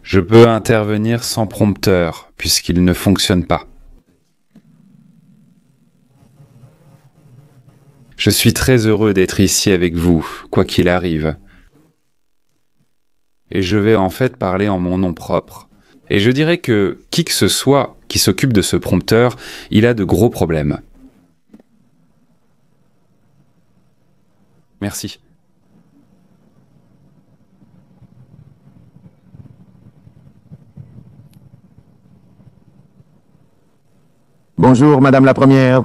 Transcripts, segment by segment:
Je peux intervenir sans prompteur, puisqu'il ne fonctionne pas. Je suis très heureux d'être ici avec vous, quoi qu'il arrive. Et je vais en fait parler en mon nom propre. Et je dirais que qui que ce soit qui s'occupe de ce prompteur, il a de gros problèmes. Merci. Bonjour, Madame la Première.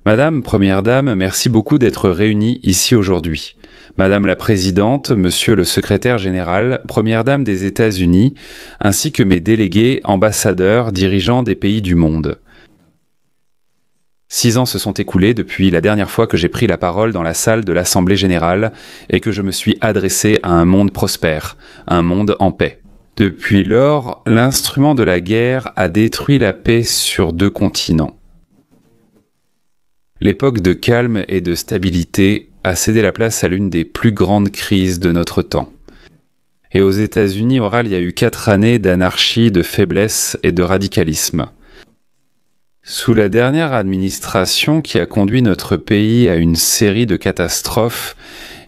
Madame Première Dame, merci beaucoup d'être réunie ici aujourd'hui. Madame la Présidente, Monsieur le Secrétaire Général, Première Dame des États-Unis, ainsi que mes délégués, ambassadeurs, dirigeants des pays du monde. 6 ans se sont écoulés depuis la dernière fois que j'ai pris la parole dans la salle de l'Assemblée Générale et que je me suis adressé à un monde prospère, un monde en paix. Depuis lors, l'instrument de la guerre a détruit la paix sur 2 continents. L'époque de calme et de stabilité a cédé la place à l'une des plus grandes crises de notre temps. Et aux États-Unis, il y a eu 4 années d'anarchie, de faiblesse et de radicalisme. Sous la dernière administration qui a conduit notre pays à une série de catastrophes,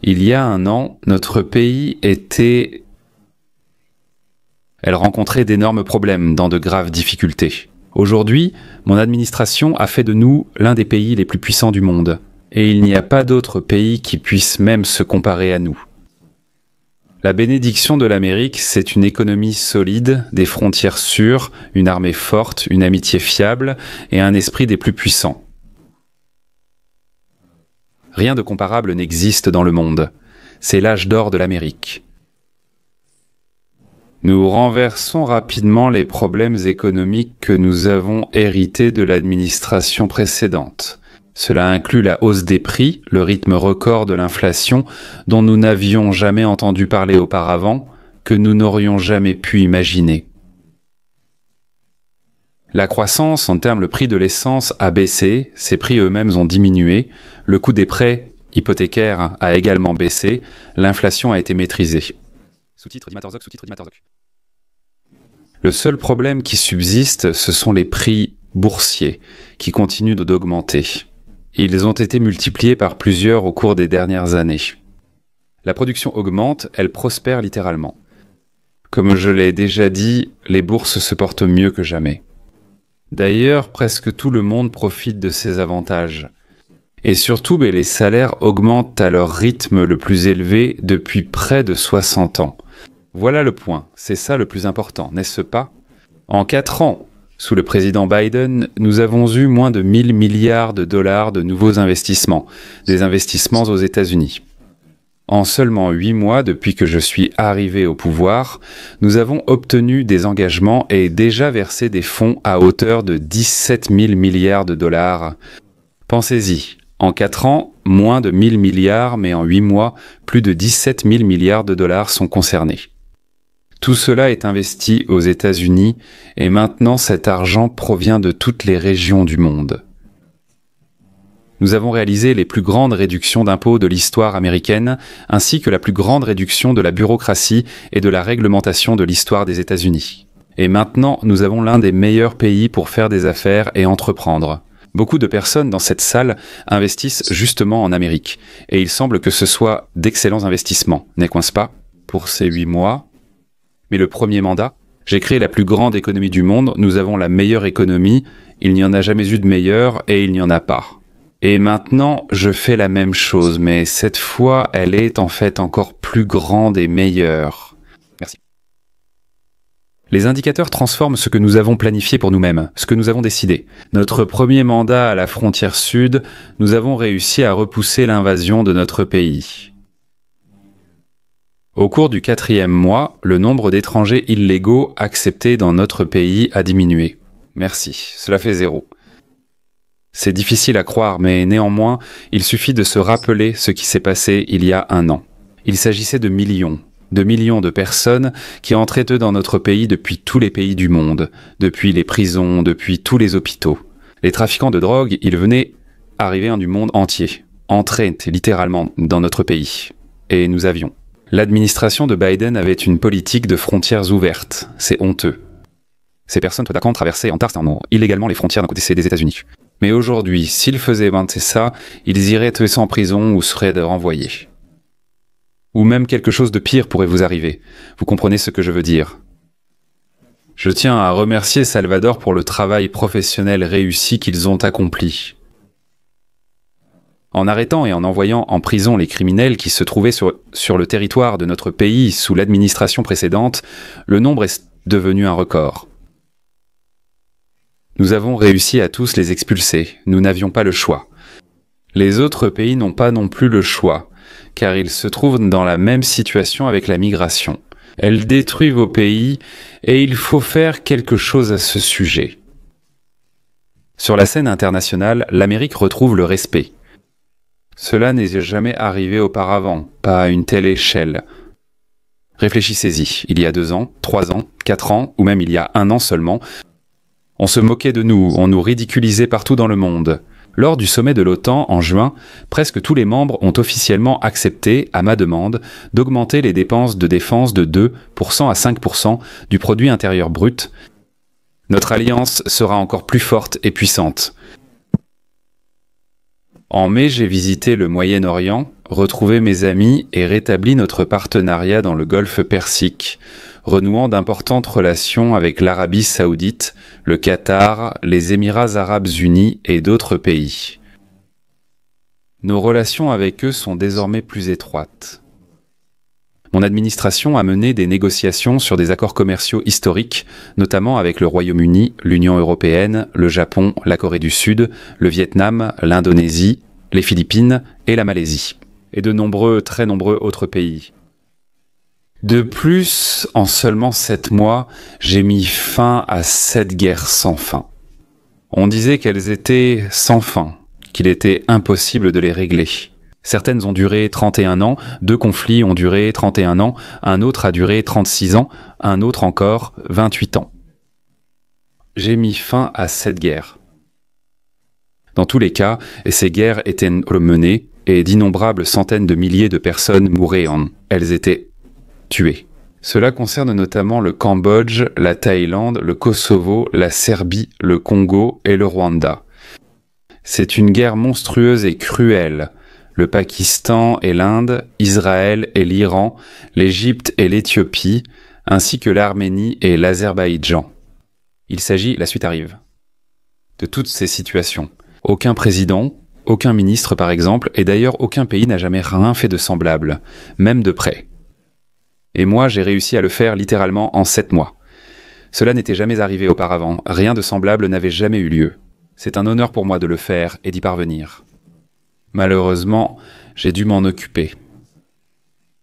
il y a 1 an, notre pays Elle rencontrait d'énormes problèmes, dans de graves difficultés. Aujourd'hui, mon administration a fait de nous l'un des pays les plus puissants du monde. Et il n'y a pas d'autre pays qui puisse même se comparer à nous. La bénédiction de l'Amérique, c'est une économie solide, des frontières sûres, une armée forte, une amitié fiable et un esprit des plus puissants. Rien de comparable n'existe dans le monde. C'est l'âge d'or de l'Amérique. Nous renversons rapidement les problèmes économiques que nous avons hérités de l'administration précédente. Cela inclut la hausse des prix, le rythme record de l'inflation dont nous n'avions jamais entendu parler auparavant, que nous n'aurions jamais pu imaginer. La croissance, en termes le prix de l'essence a baissé, ses prix eux-mêmes ont diminué, le coût des prêts hypothécaires a également baissé, l'inflation a été maîtrisée. Sous-titre Dimatorzoc, sous-titre Dimatorzoc. Le seul problème qui subsiste, ce sont les prix boursiers, qui continuent d'augmenter. Ils ont été multipliés par plusieurs au cours des dernières années. La production augmente, elle prospère littéralement. Comme je l'ai déjà dit, les bourses se portent mieux que jamais. D'ailleurs, presque tout le monde profite de ces avantages. Et surtout, les salaires augmentent à leur rythme le plus élevé depuis près de 60 ans. Voilà le point, c'est ça le plus important, n'est-ce pas? En 4 ans, sous le président Biden, nous avons eu moins de 1000 milliards de dollars de nouveaux investissements, des investissements aux États-Unis. En seulement 8 mois depuis que je suis arrivé au pouvoir, nous avons obtenu des engagements et déjà versé des fonds à hauteur de 17 000 milliards de dollars. Pensez-y, en 4 ans, moins de 1000 milliards, mais en 8 mois, plus de 17 000 milliards de dollars sont concernés. Tout cela est investi aux États-Unis et maintenant cet argent provient de toutes les régions du monde. Nous avons réalisé les plus grandes réductions d'impôts de l'histoire américaine ainsi que la plus grande réduction de la bureaucratie et de la réglementation de l'histoire des États-Unis. Et maintenant, nous avons l'un des meilleurs pays pour faire des affaires et entreprendre. Beaucoup de personnes dans cette salle investissent justement en Amérique et il semble que ce soit d'excellents investissements, n'est-ce pas? Pour ces 8 mois... Mais le premier mandat, j'ai créé la plus grande économie du monde, nous avons la meilleure économie, il n'y en a jamais eu de meilleure et il n'y en a pas. Et maintenant, je fais la même chose, mais cette fois, elle est en fait encore plus grande et meilleure. Merci. Les indicateurs transforment ce que nous avons planifié pour nous-mêmes, ce que nous avons décidé. Notre premier mandat à la frontière sud, nous avons réussi à repousser l'invasion de notre pays. Au cours du 4e mois, le nombre d'étrangers illégaux acceptés dans notre pays a diminué. Merci, cela fait 0. C'est difficile à croire, mais néanmoins, il suffit de se rappeler ce qui s'est passé il y a 1 an. Il s'agissait de millions de personnes qui entraient dans notre pays depuis tous les pays du monde, depuis les prisons, depuis tous les hôpitaux. Les trafiquants de drogue, ils venaient arriver du monde entier, entraient littéralement dans notre pays. Et nous avions L'administration de Biden avait une politique de frontières ouvertes. C'est honteux. Ces personnes tout à coup traversaient en tartan illégalement les frontières d'un côté des États-Unis. Mais aujourd'hui, s'ils faisaient ça, ils iraient tuer ça en prison ou seraient renvoyés. Ou même quelque chose de pire pourrait vous arriver. Vous comprenez ce que je veux dire? Je tiens à remercier Salvador pour le travail professionnel réussi qu'ils ont accompli. En arrêtant et en envoyant en prison les criminels qui se trouvaient sur le territoire de notre pays sous l'administration précédente, le nombre est devenu un record. Nous avons réussi à tous les expulser, nous n'avions pas le choix. Les autres pays n'ont pas non plus le choix, car ils se trouvent dans la même situation avec la migration. Elle détruit vos pays et il faut faire quelque chose à ce sujet. Sur la scène internationale, l'Amérique retrouve le respect. Cela n'est jamais arrivé auparavant, pas à une telle échelle. Réfléchissez-y, il y a 2 ans, 3 ans, 4 ans, ou même il y a 1 an seulement, on se moquait de nous, on nous ridiculisait partout dans le monde. Lors du sommet de l'OTAN en juin, presque tous les membres ont officiellement accepté, à ma demande, d'augmenter les dépenses de défense de 2% à 5% du produit intérieur brut. Notre alliance sera encore plus forte et puissante. En mai, j'ai visité le Moyen-Orient, retrouvé mes amis et rétabli notre partenariat dans le Golfe Persique, renouant d'importantes relations avec l'Arabie Saoudite, le Qatar, les Émirats Arabes Unis et d'autres pays. Nos relations avec eux sont désormais plus étroites. Mon administration a mené des négociations sur des accords commerciaux historiques, notamment avec le Royaume-Uni, l'Union européenne, le Japon, la Corée du Sud, le Vietnam, l'Indonésie, les Philippines et la Malaisie, et de très nombreux autres pays. De plus, en seulement 7 mois, j'ai mis fin à 7 guerres sans fin. On disait qu'elles étaient sans fin, qu'il était impossible de les régler. Certaines ont duré 31 ans, 2 conflits ont duré 31 ans, un autre a duré 36 ans, un autre encore 28 ans. J'ai mis fin à 7 guerres. Dans tous les cas, ces guerres étaient menées et d'innombrables centaines de milliers de personnes mouraient. Elles étaient tuées. Cela concerne notamment le Cambodge, la Thaïlande, le Kosovo, la Serbie, le Congo et le Rwanda. C'est une guerre monstrueuse et cruelle. Le Pakistan et l'Inde, Israël et l'Iran, l'Égypte et l'Éthiopie, ainsi que l'Arménie et l'Azerbaïdjan. Il s'agit, la suite arrive, de toutes ces situations. Aucun président, aucun ministre par exemple, et d'ailleurs aucun pays n'a jamais rien fait de semblable, même de près. Et moi, j'ai réussi à le faire littéralement en 7 mois. Cela n'était jamais arrivé auparavant, rien de semblable n'avait jamais eu lieu. C'est un honneur pour moi de le faire et d'y parvenir. Malheureusement, j'ai dû m'en occuper.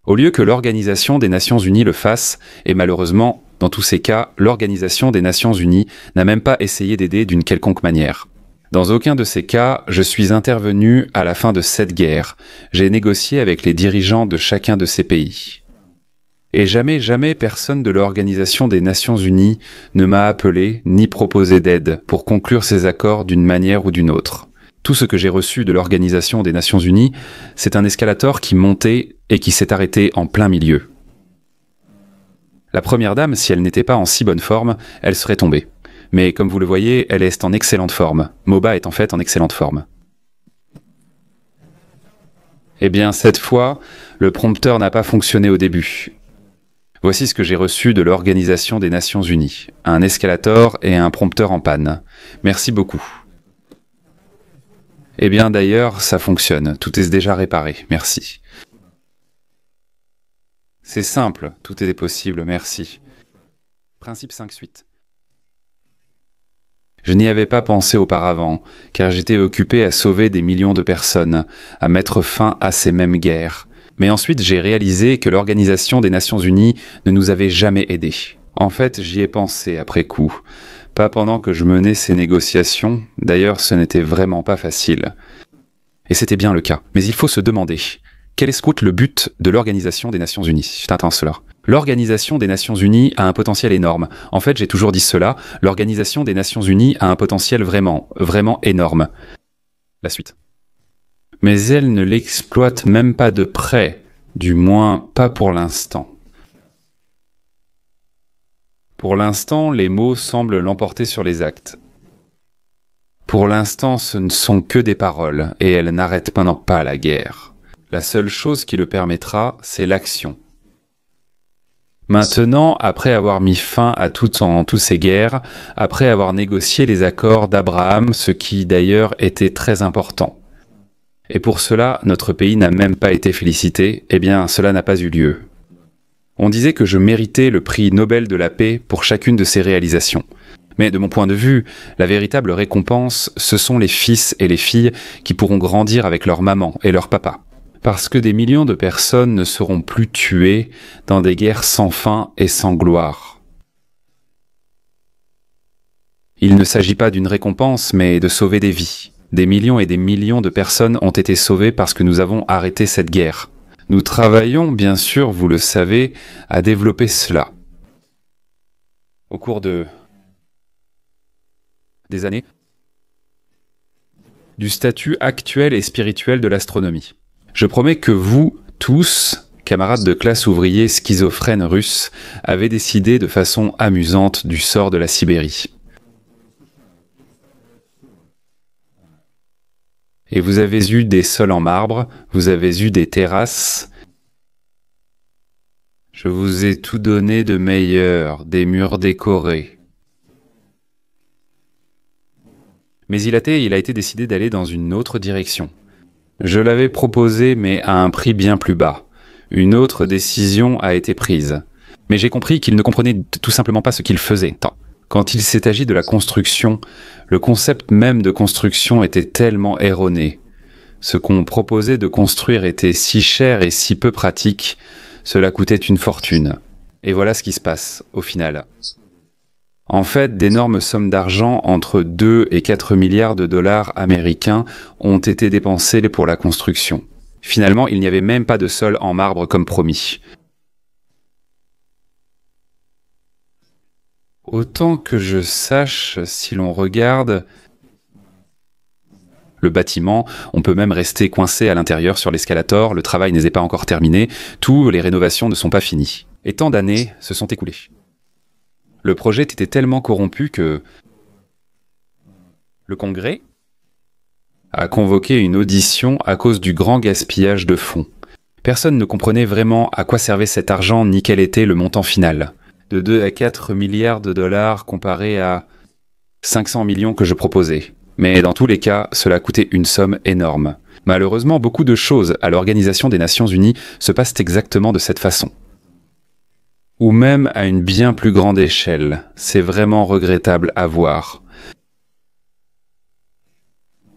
Au lieu que l'Organisation des Nations Unies le fasse, et malheureusement, dans tous ces cas, l'Organisation des Nations Unies n'a même pas essayé d'aider d'une quelconque manière. Dans aucun de ces cas, je suis intervenu à la fin de cette guerre. J'ai négocié avec les dirigeants de chacun de ces pays. Et jamais personne de l'Organisation des Nations Unies ne m'a appelé ni proposé d'aide pour conclure ces accords d'une manière ou d'une autre. Tout ce que j'ai reçu de l'Organisation des Nations Unies, c'est un escalator qui montait et qui s'est arrêté en plein milieu. La première dame, si elle n'était pas en si bonne forme, elle serait tombée. Mais comme vous le voyez, elle est en excellente forme. Moba est en fait en excellente forme. Eh bien, cette fois, le prompteur n'a pas fonctionné au début. Voici ce que j'ai reçu de l'Organisation des Nations Unies. Un escalator et un prompteur en panne. Merci beaucoup. Eh bien, d'ailleurs, ça fonctionne. Tout est déjà réparé. Merci. C'est simple. Tout est possible. Merci. Principe 5 suite. Je n'y avais pas pensé auparavant, car j'étais occupé à sauver des millions de personnes, à mettre fin à ces mêmes guerres. Mais ensuite, j'ai réalisé que l'Organisation des Nations Unies ne nous avait jamais aidés. En fait, j'y ai pensé après coup. Pas pendant que je menais ces négociations, d'ailleurs ce n'était vraiment pas facile. Et c'était bien le cas. Mais il faut se demander, quel est le but de l'Organisation des Nations Unies? J'attends cela. L'Organisation des Nations Unies a un potentiel énorme. En fait, j'ai toujours dit cela, l'Organisation des Nations Unies a un potentiel vraiment énorme. La suite. Mais elle ne l'exploite même pas de près. Du moins, pas pour l'instant. Pour l'instant, les mots semblent l'emporter sur les actes. Pour l'instant, ce ne sont que des paroles, et elles n'arrêtent maintenant pas la guerre. La seule chose qui le permettra, c'est l'action. Maintenant, après avoir mis fin à toutes ces guerres, après avoir négocié les accords d'Abraham, ce qui d'ailleurs était très important. Et pour cela, notre pays n'a même pas été félicité, eh bien cela n'a pas eu lieu. On disait que je méritais le prix Nobel de la paix pour chacune de ces réalisations. Mais de mon point de vue, la véritable récompense, ce sont les fils et les filles qui pourront grandir avec leur maman et leur papa. Parce que des millions de personnes ne seront plus tuées dans des guerres sans fin et sans gloire. Il ne s'agit pas d'une récompense, mais de sauver des vies. Des millions et des millions de personnes ont été sauvées parce que nous avons arrêté cette guerre. Nous travaillons, bien sûr, vous le savez, à développer cela. Au cours des années, du statut actuel et spirituel de l'astronomie. Je promets que vous, tous, camarades de classe ouvriers schizophrènes russes, avez décidé de façon amusante du sort de la Sibérie. Et vous avez eu des sols en marbre, vous avez eu des terrasses. Je vous ai tout donné de meilleur, des murs décorés. Mais il a été décidé d'aller dans une autre direction. Je l'avais proposé, mais à un prix bien plus bas. Une autre décision a été prise. Mais j'ai compris qu'il ne comprenait tout simplement pas ce qu'il faisait. Quand il s'est agi de la construction, le concept même de construction était tellement erroné. Ce qu'on proposait de construire était si cher et si peu pratique, cela coûtait une fortune. Et voilà ce qui se passe, au final. En fait, d'énormes sommes d'argent, entre 2 et 4 milliards de dollars américains, ont été dépensés pour la construction. Finalement, il n'y avait même pas de sol en marbre comme promis. Autant que je sache, si l'on regarde le bâtiment, on peut même rester coincé à l'intérieur sur l'escalator, le travail n'est pas encore terminé, toutes les rénovations ne sont pas finies. Et tant d'années se sont écoulées. Le projet était tellement corrompu que le Congrès a convoqué une audition à cause du grand gaspillage de fonds. Personne ne comprenait vraiment à quoi servait cet argent ni quel était le montant final. De 2 à 4 milliards de dollars comparé à 500 millions que je proposais. Mais dans tous les cas, cela coûtait une somme énorme. Malheureusement, beaucoup de choses à l'Organisation des Nations Unies se passent exactement de cette façon. Ou même à une bien plus grande échelle. C'est vraiment regrettable à voir.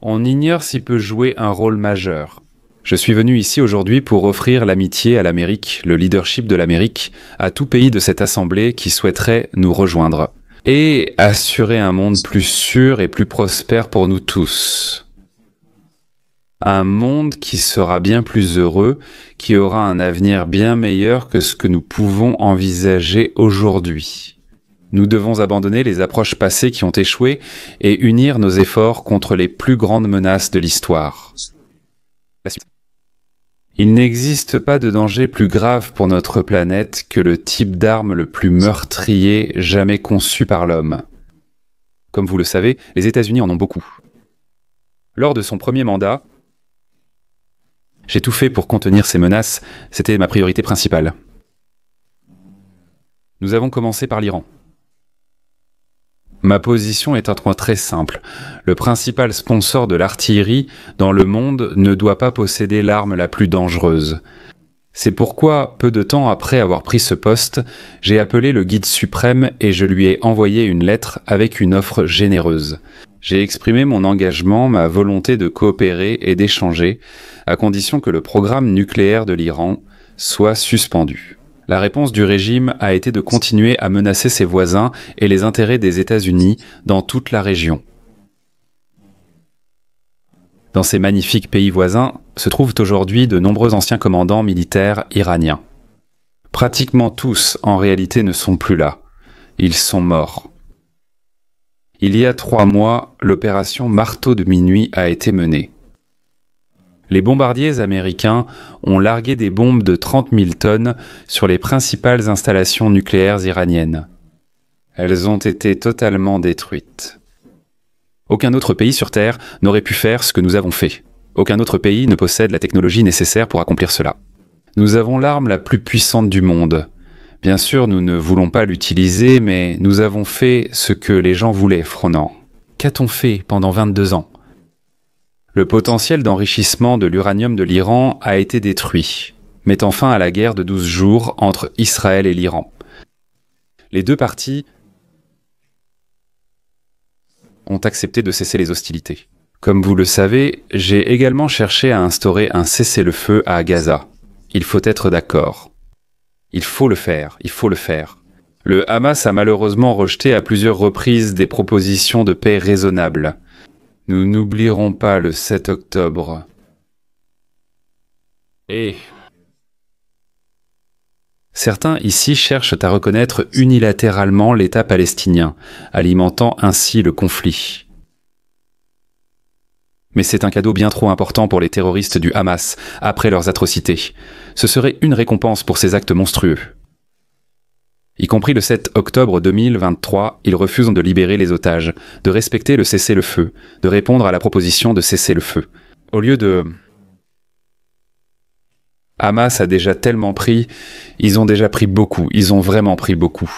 On ignore s'il peut jouer un rôle majeur. Je suis venu ici aujourd'hui pour offrir l'amitié à l'Amérique, le leadership de l'Amérique, à tout pays de cette assemblée qui souhaiterait nous rejoindre. Et assurer un monde plus sûr et plus prospère pour nous tous. Un monde qui sera bien plus heureux, qui aura un avenir bien meilleur que ce que nous pouvons envisager aujourd'hui. Nous devons abandonner les approches passées qui ont échoué et unir nos efforts contre les plus grandes menaces de l'histoire. Il n'existe pas de danger plus grave pour notre planète que le type d'arme le plus meurtrier jamais conçu par l'homme. Comme vous le savez, les États-Unis en ont beaucoup. Lors de son premier mandat, j'ai tout fait pour contenir ces menaces, c'était ma priorité principale. Nous avons commencé par l'Iran. Ma position est un point très simple. Le principal sponsor de l'artillerie dans le monde ne doit pas posséder l'arme la plus dangereuse. C'est pourquoi, peu de temps après avoir pris ce poste, j'ai appelé le guide suprême et je lui ai envoyé une lettre avec une offre généreuse. J'ai exprimé mon engagement, ma volonté de coopérer et d'échanger, à condition que le programme nucléaire de l'Iran soit suspendu. La réponse du régime a été de continuer à menacer ses voisins et les intérêts des États-Unis dans toute la région. Dans ces magnifiques pays voisins se trouvent aujourd'hui de nombreux anciens commandants militaires iraniens. Pratiquement tous, en réalité, ne sont plus là. Ils sont morts. Il y a 3 mois, l'opération Marteau de minuit a été menée. Les bombardiers américains ont largué des bombes de 30 000 tonnes sur les principales installations nucléaires iraniennes. Elles ont été totalement détruites. Aucun autre pays sur Terre n'aurait pu faire ce que nous avons fait. Aucun autre pays ne possède la technologie nécessaire pour accomplir cela. Nous avons l'arme la plus puissante du monde. Bien sûr, nous ne voulons pas l'utiliser, mais nous avons fait ce que les gens voulaient, Fronan. Qu'a-t-on fait pendant 22 ans ? Le potentiel d'enrichissement de l'uranium de l'Iran a été détruit, mettant fin à la guerre de 12 jours entre Israël et l'Iran. Les deux parties ont accepté de cesser les hostilités. Comme vous le savez, j'ai également cherché à instaurer un cessez-le-feu à Gaza. Il faut être d'accord. Il faut le faire, il faut le faire. Le Hamas a malheureusement rejeté à plusieurs reprises des propositions de paix raisonnables. Nous n'oublierons pas le 7 octobre. Et certains ici cherchent à reconnaître unilatéralement l'État palestinien, alimentant ainsi le conflit. Mais c'est un cadeau bien trop important pour les terroristes du Hamas, après leurs atrocités. Ce serait une récompense pour ces actes monstrueux. Y compris le 7 octobre 2023, ils refusent de libérer les otages, de respecter le cessez-le-feu, de répondre à la proposition de cessez-le-feu. Au lieu de... Hamas a déjà tellement pris, ils ont déjà pris beaucoup, ils ont vraiment pris beaucoup.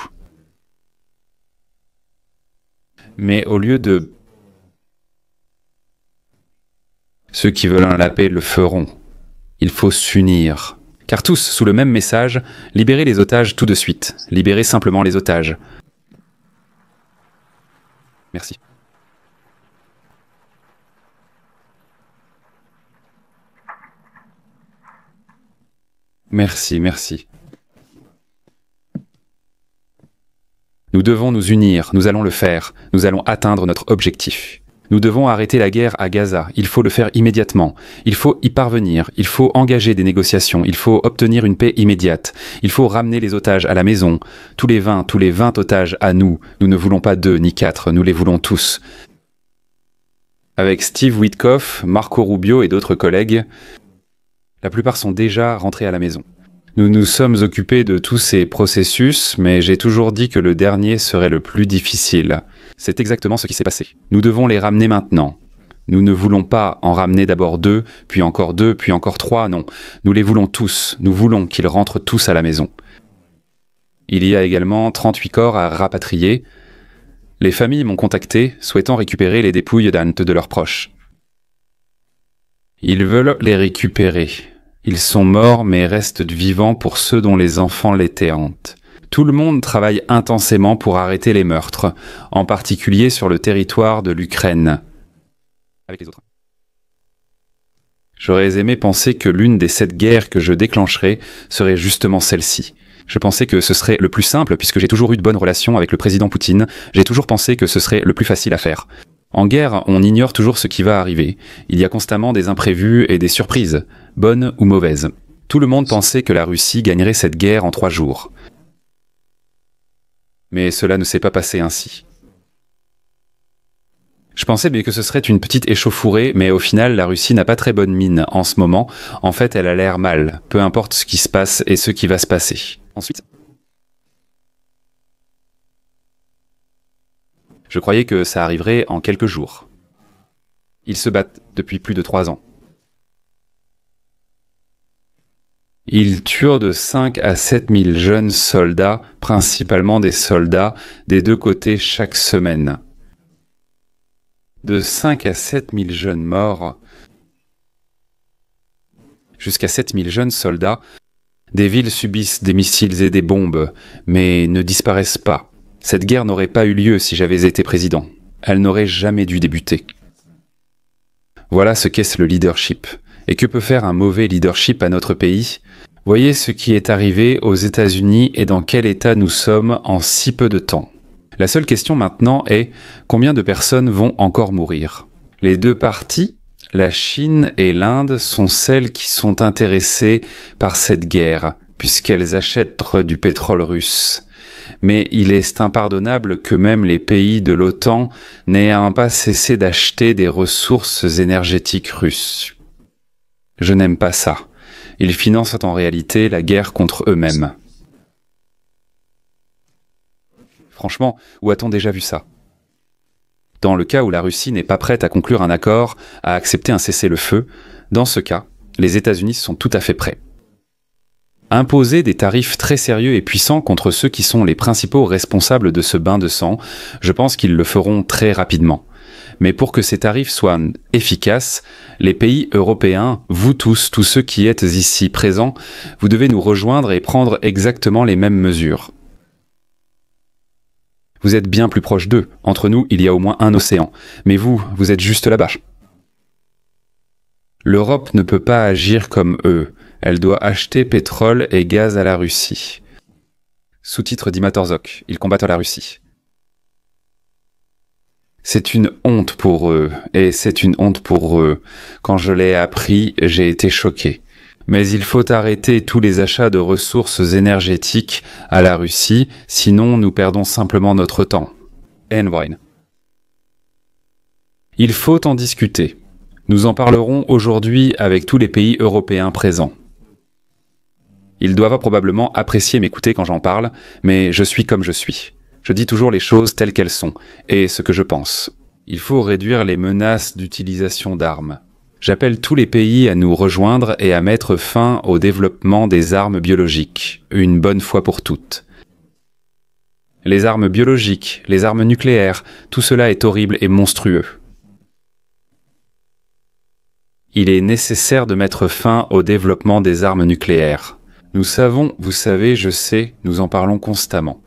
Mais au lieu de... Ceux qui veulent la paix le feront. Il faut s'unir. Car tous, sous le même message, libérez les otages tout de suite. Libérez simplement les otages. Merci. Merci, merci. Nous devons nous unir, nous allons le faire, nous allons atteindre notre objectif. Nous devons arrêter la guerre à Gaza, il faut le faire immédiatement. Il faut y parvenir, il faut engager des négociations, il faut obtenir une paix immédiate. Il faut ramener les otages à la maison. Tous les 20 otages à nous. Nous ne voulons pas 2 ni 4, nous les voulons tous. Avec Steve Witkoff, Marco Rubio et d'autres collègues, la plupart sont déjà rentrés à la maison. Nous nous sommes occupés de tous ces processus, mais j'ai toujours dit que le dernier serait le plus difficile. C'est exactement ce qui s'est passé. Nous devons les ramener maintenant. Nous ne voulons pas en ramener d'abord 2, puis encore 2, puis encore 3, non. Nous les voulons tous. Nous voulons qu'ils rentrent tous à la maison. Il y a également 38 corps à rapatrier. Les familles m'ont contacté, souhaitant récupérer les dépouilles d'un de leurs proches. Ils veulent les récupérer. Ils sont morts mais restent vivants pour ceux dont les enfants l'étaient hantent. Tout le monde travaille intensément pour arrêter les meurtres, en particulier sur le territoire de l'Ukraine. Avec les autres. J'aurais aimé penser que l'une des 7 guerres que je déclencherais serait justement celle-ci. Je pensais que ce serait le plus simple puisque j'ai toujours eu de bonnes relations avec le président Poutine. J'ai toujours pensé que ce serait le plus facile à faire. En guerre, on ignore toujours ce qui va arriver. Il y a constamment des imprévus et des surprises, bonnes ou mauvaises. Tout le monde pensait que la Russie gagnerait cette guerre en 3 jours. Mais cela ne s'est pas passé ainsi. Je pensais bien que ce serait une petite échauffourée, mais au final, la Russie n'a pas très bonne mine en ce moment. En fait, elle a l'air mal, peu importe ce qui se passe et ce qui va se passer. Ensuite, je croyais que ça arriverait en quelques jours. Ils se battent depuis plus de 3 ans. Ils tuent de 5 à 7 000 jeunes soldats, principalement des soldats, des deux côtés chaque semaine. De 5 à 7 000 jeunes morts, jusqu'à 7 000 jeunes soldats, des villes subissent des missiles et des bombes, mais ne disparaissent pas. Cette guerre n'aurait pas eu lieu si j'avais été président. Elle n'aurait jamais dû débuter. Voilà ce qu'est le leadership. Et que peut faire un mauvais leadership à notre pays ? Voyez ce qui est arrivé aux États-Unis et dans quel état nous sommes en si peu de temps. La seule question maintenant est combien de personnes vont encore mourir ? Les deux parties, la Chine et l'Inde, sont celles qui sont intéressées par cette guerre, puisqu'elles achètent du pétrole russe. Mais il est impardonnable que même les pays de l'OTAN n'aient pas cessé d'acheter des ressources énergétiques russes. Je n'aime pas ça. Ils financent en réalité la guerre contre eux-mêmes. Franchement, où a-t-on déjà vu ça? Dans le cas où la Russie n'est pas prête à conclure un accord, à accepter un cessez-le-feu, dans ce cas, les États-Unis sont tout à fait prêts. Imposer des tarifs très sérieux et puissants contre ceux qui sont les principaux responsables de ce bain de sang, je pense qu'ils le feront très rapidement. Mais pour que ces tarifs soient efficaces, les pays européens, vous tous ceux qui êtes ici présents, vous devez nous rejoindre et prendre exactement les mêmes mesures. Vous êtes bien plus proche d'eux. Entre nous, il y a au moins un océan. Mais vous êtes juste là-bas. L'Europe ne peut pas agir comme eux. Elle doit acheter pétrole et gaz à la Russie. Sous-titre d'Imatorzok. Ils combattent la Russie. C'est une honte pour eux. Et c'est une honte pour eux. Quand je l'ai appris, j'ai été choqué. Mais il faut arrêter tous les achats de ressources énergétiques à la Russie, sinon nous perdons simplement notre temps. Envoin. Il faut en discuter. Nous en parlerons aujourd'hui avec tous les pays européens présents. Ils doivent probablement apprécier m'écouter quand j'en parle, mais je suis comme je suis. Je dis toujours les choses telles qu'elles sont, et ce que je pense. Il faut réduire les menaces d'utilisation d'armes. J'appelle tous les pays à nous rejoindre et à mettre fin au développement des armes biologiques, une bonne fois pour toutes. Les armes biologiques, les armes nucléaires, tout cela est horrible et monstrueux. Il est nécessaire de mettre fin au développement des armes nucléaires. Nous savons, vous savez, je sais, nous en parlons constamment.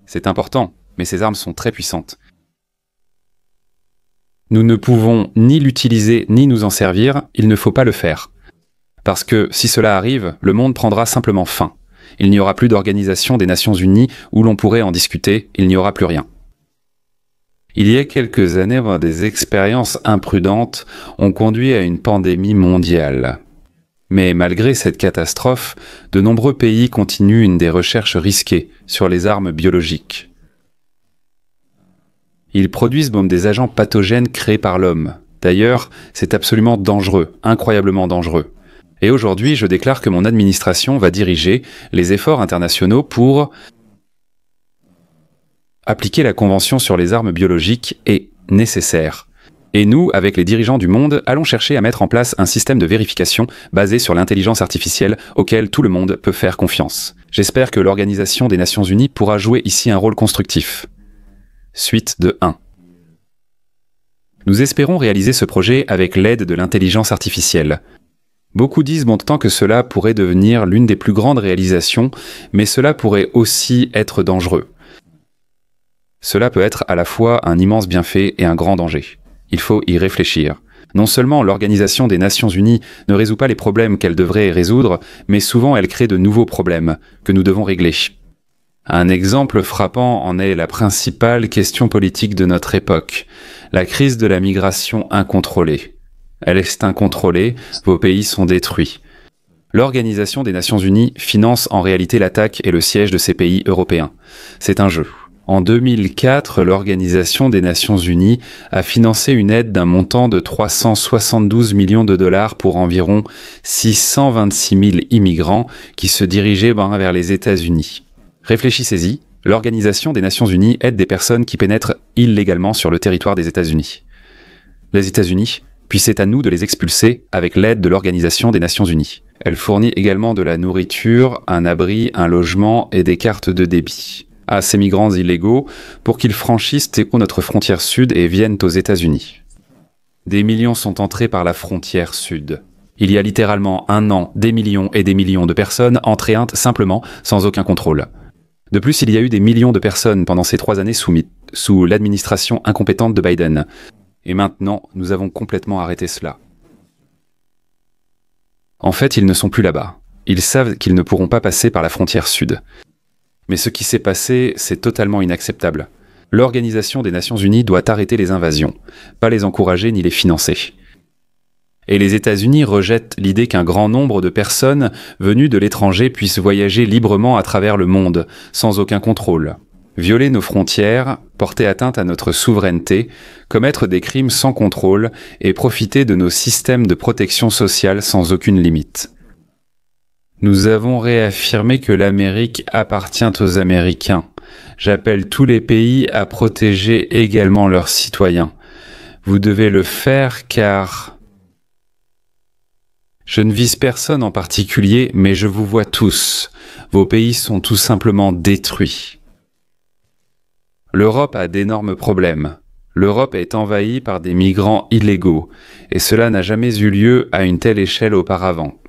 C'est important, mais ces armes sont très puissantes. Nous ne pouvons ni l'utiliser ni nous en servir, il ne faut pas le faire. Parce que si cela arrive, le monde prendra simplement fin. Il n'y aura plus d'organisation des Nations Unies où l'on pourrait en discuter, il n'y aura plus rien. Il y a quelques années, des expériences imprudentes ont conduit à une pandémie mondiale. Mais malgré cette catastrophe, de nombreux pays continuent des recherches risquées sur les armes biologiques. Ils produisent des agents pathogènes créés par l'homme. D'ailleurs, c'est absolument dangereux, incroyablement dangereux. Et aujourd'hui, je déclare que mon administration va diriger les efforts internationaux pour appliquer la Convention sur les armes biologiques est nécessaire. Et nous, avec les dirigeants du monde, allons chercher à mettre en place un système de vérification basé sur l'intelligence artificielle auquel tout le monde peut faire confiance. J'espère que l'Organisation des Nations Unies pourra jouer ici un rôle constructif. Suite de 1. Nous espérons réaliser ce projet avec l'aide de l'intelligence artificielle. Beaucoup disent bon temps que cela pourrait devenir l'une des plus grandes réalisations, mais cela pourrait aussi être dangereux. Cela peut être à la fois un immense bienfait et un grand danger. Il faut y réfléchir. Non seulement l'Organisation des Nations Unies ne résout pas les problèmes qu'elle devrait résoudre, mais souvent elle crée de nouveaux problèmes que nous devons régler. Un exemple frappant en est la principale question politique de notre époque, la crise de la migration incontrôlée. Elle est incontrôlée, vos pays sont détruits. L'Organisation des Nations Unies finance en réalité l'attaque et le siège de ces pays européens. C'est un jeu. En 2004, l'Organisation des Nations Unies a financé une aide d'un montant de 372 millions de dollars pour environ 626 000 immigrants qui se dirigeaient vers les États-Unis. Réfléchissez-y, l'Organisation des Nations Unies aide des personnes qui pénètrent illégalement sur le territoire des États-Unis. Les États-Unis, puis c'est à nous de les expulser avec l'aide de l'Organisation des Nations Unies. Elle fournit également de la nourriture, un abri, un logement et des cartes de débit à ces migrants illégaux pour qu'ils franchissent notre frontière sud et viennent aux États-Unis. Des millions sont entrés par la frontière sud. Il y a littéralement un an, des millions et des millions de personnes entrées simplement sans aucun contrôle. De plus, il y a eu des millions de personnes pendant ces 3 années sous l'administration incompétente de Biden. Et maintenant, nous avons complètement arrêté cela. En fait, ils ne sont plus là-bas. Ils savent qu'ils ne pourront pas passer par la frontière sud. Mais ce qui s'est passé, c'est totalement inacceptable. L'Organisation des Nations Unies doit arrêter les invasions, pas les encourager ni les financer. Et les États-Unis rejettent l'idée qu'un grand nombre de personnes venues de l'étranger puissent voyager librement à travers le monde, sans aucun contrôle. Violer nos frontières, porter atteinte à notre souveraineté, commettre des crimes sans contrôle et profiter de nos systèmes de protection sociale sans aucune limite. Nous avons réaffirmé que l'Amérique appartient aux Américains. J'appelle tous les pays à protéger également leurs citoyens. Vous devez le faire car... Je ne vise personne en particulier, mais je vous vois tous. Vos pays sont tout simplement détruits. L'Europe a d'énormes problèmes. L'Europe est envahie par des migrants illégaux, et cela n'a jamais eu lieu à une telle échelle auparavant.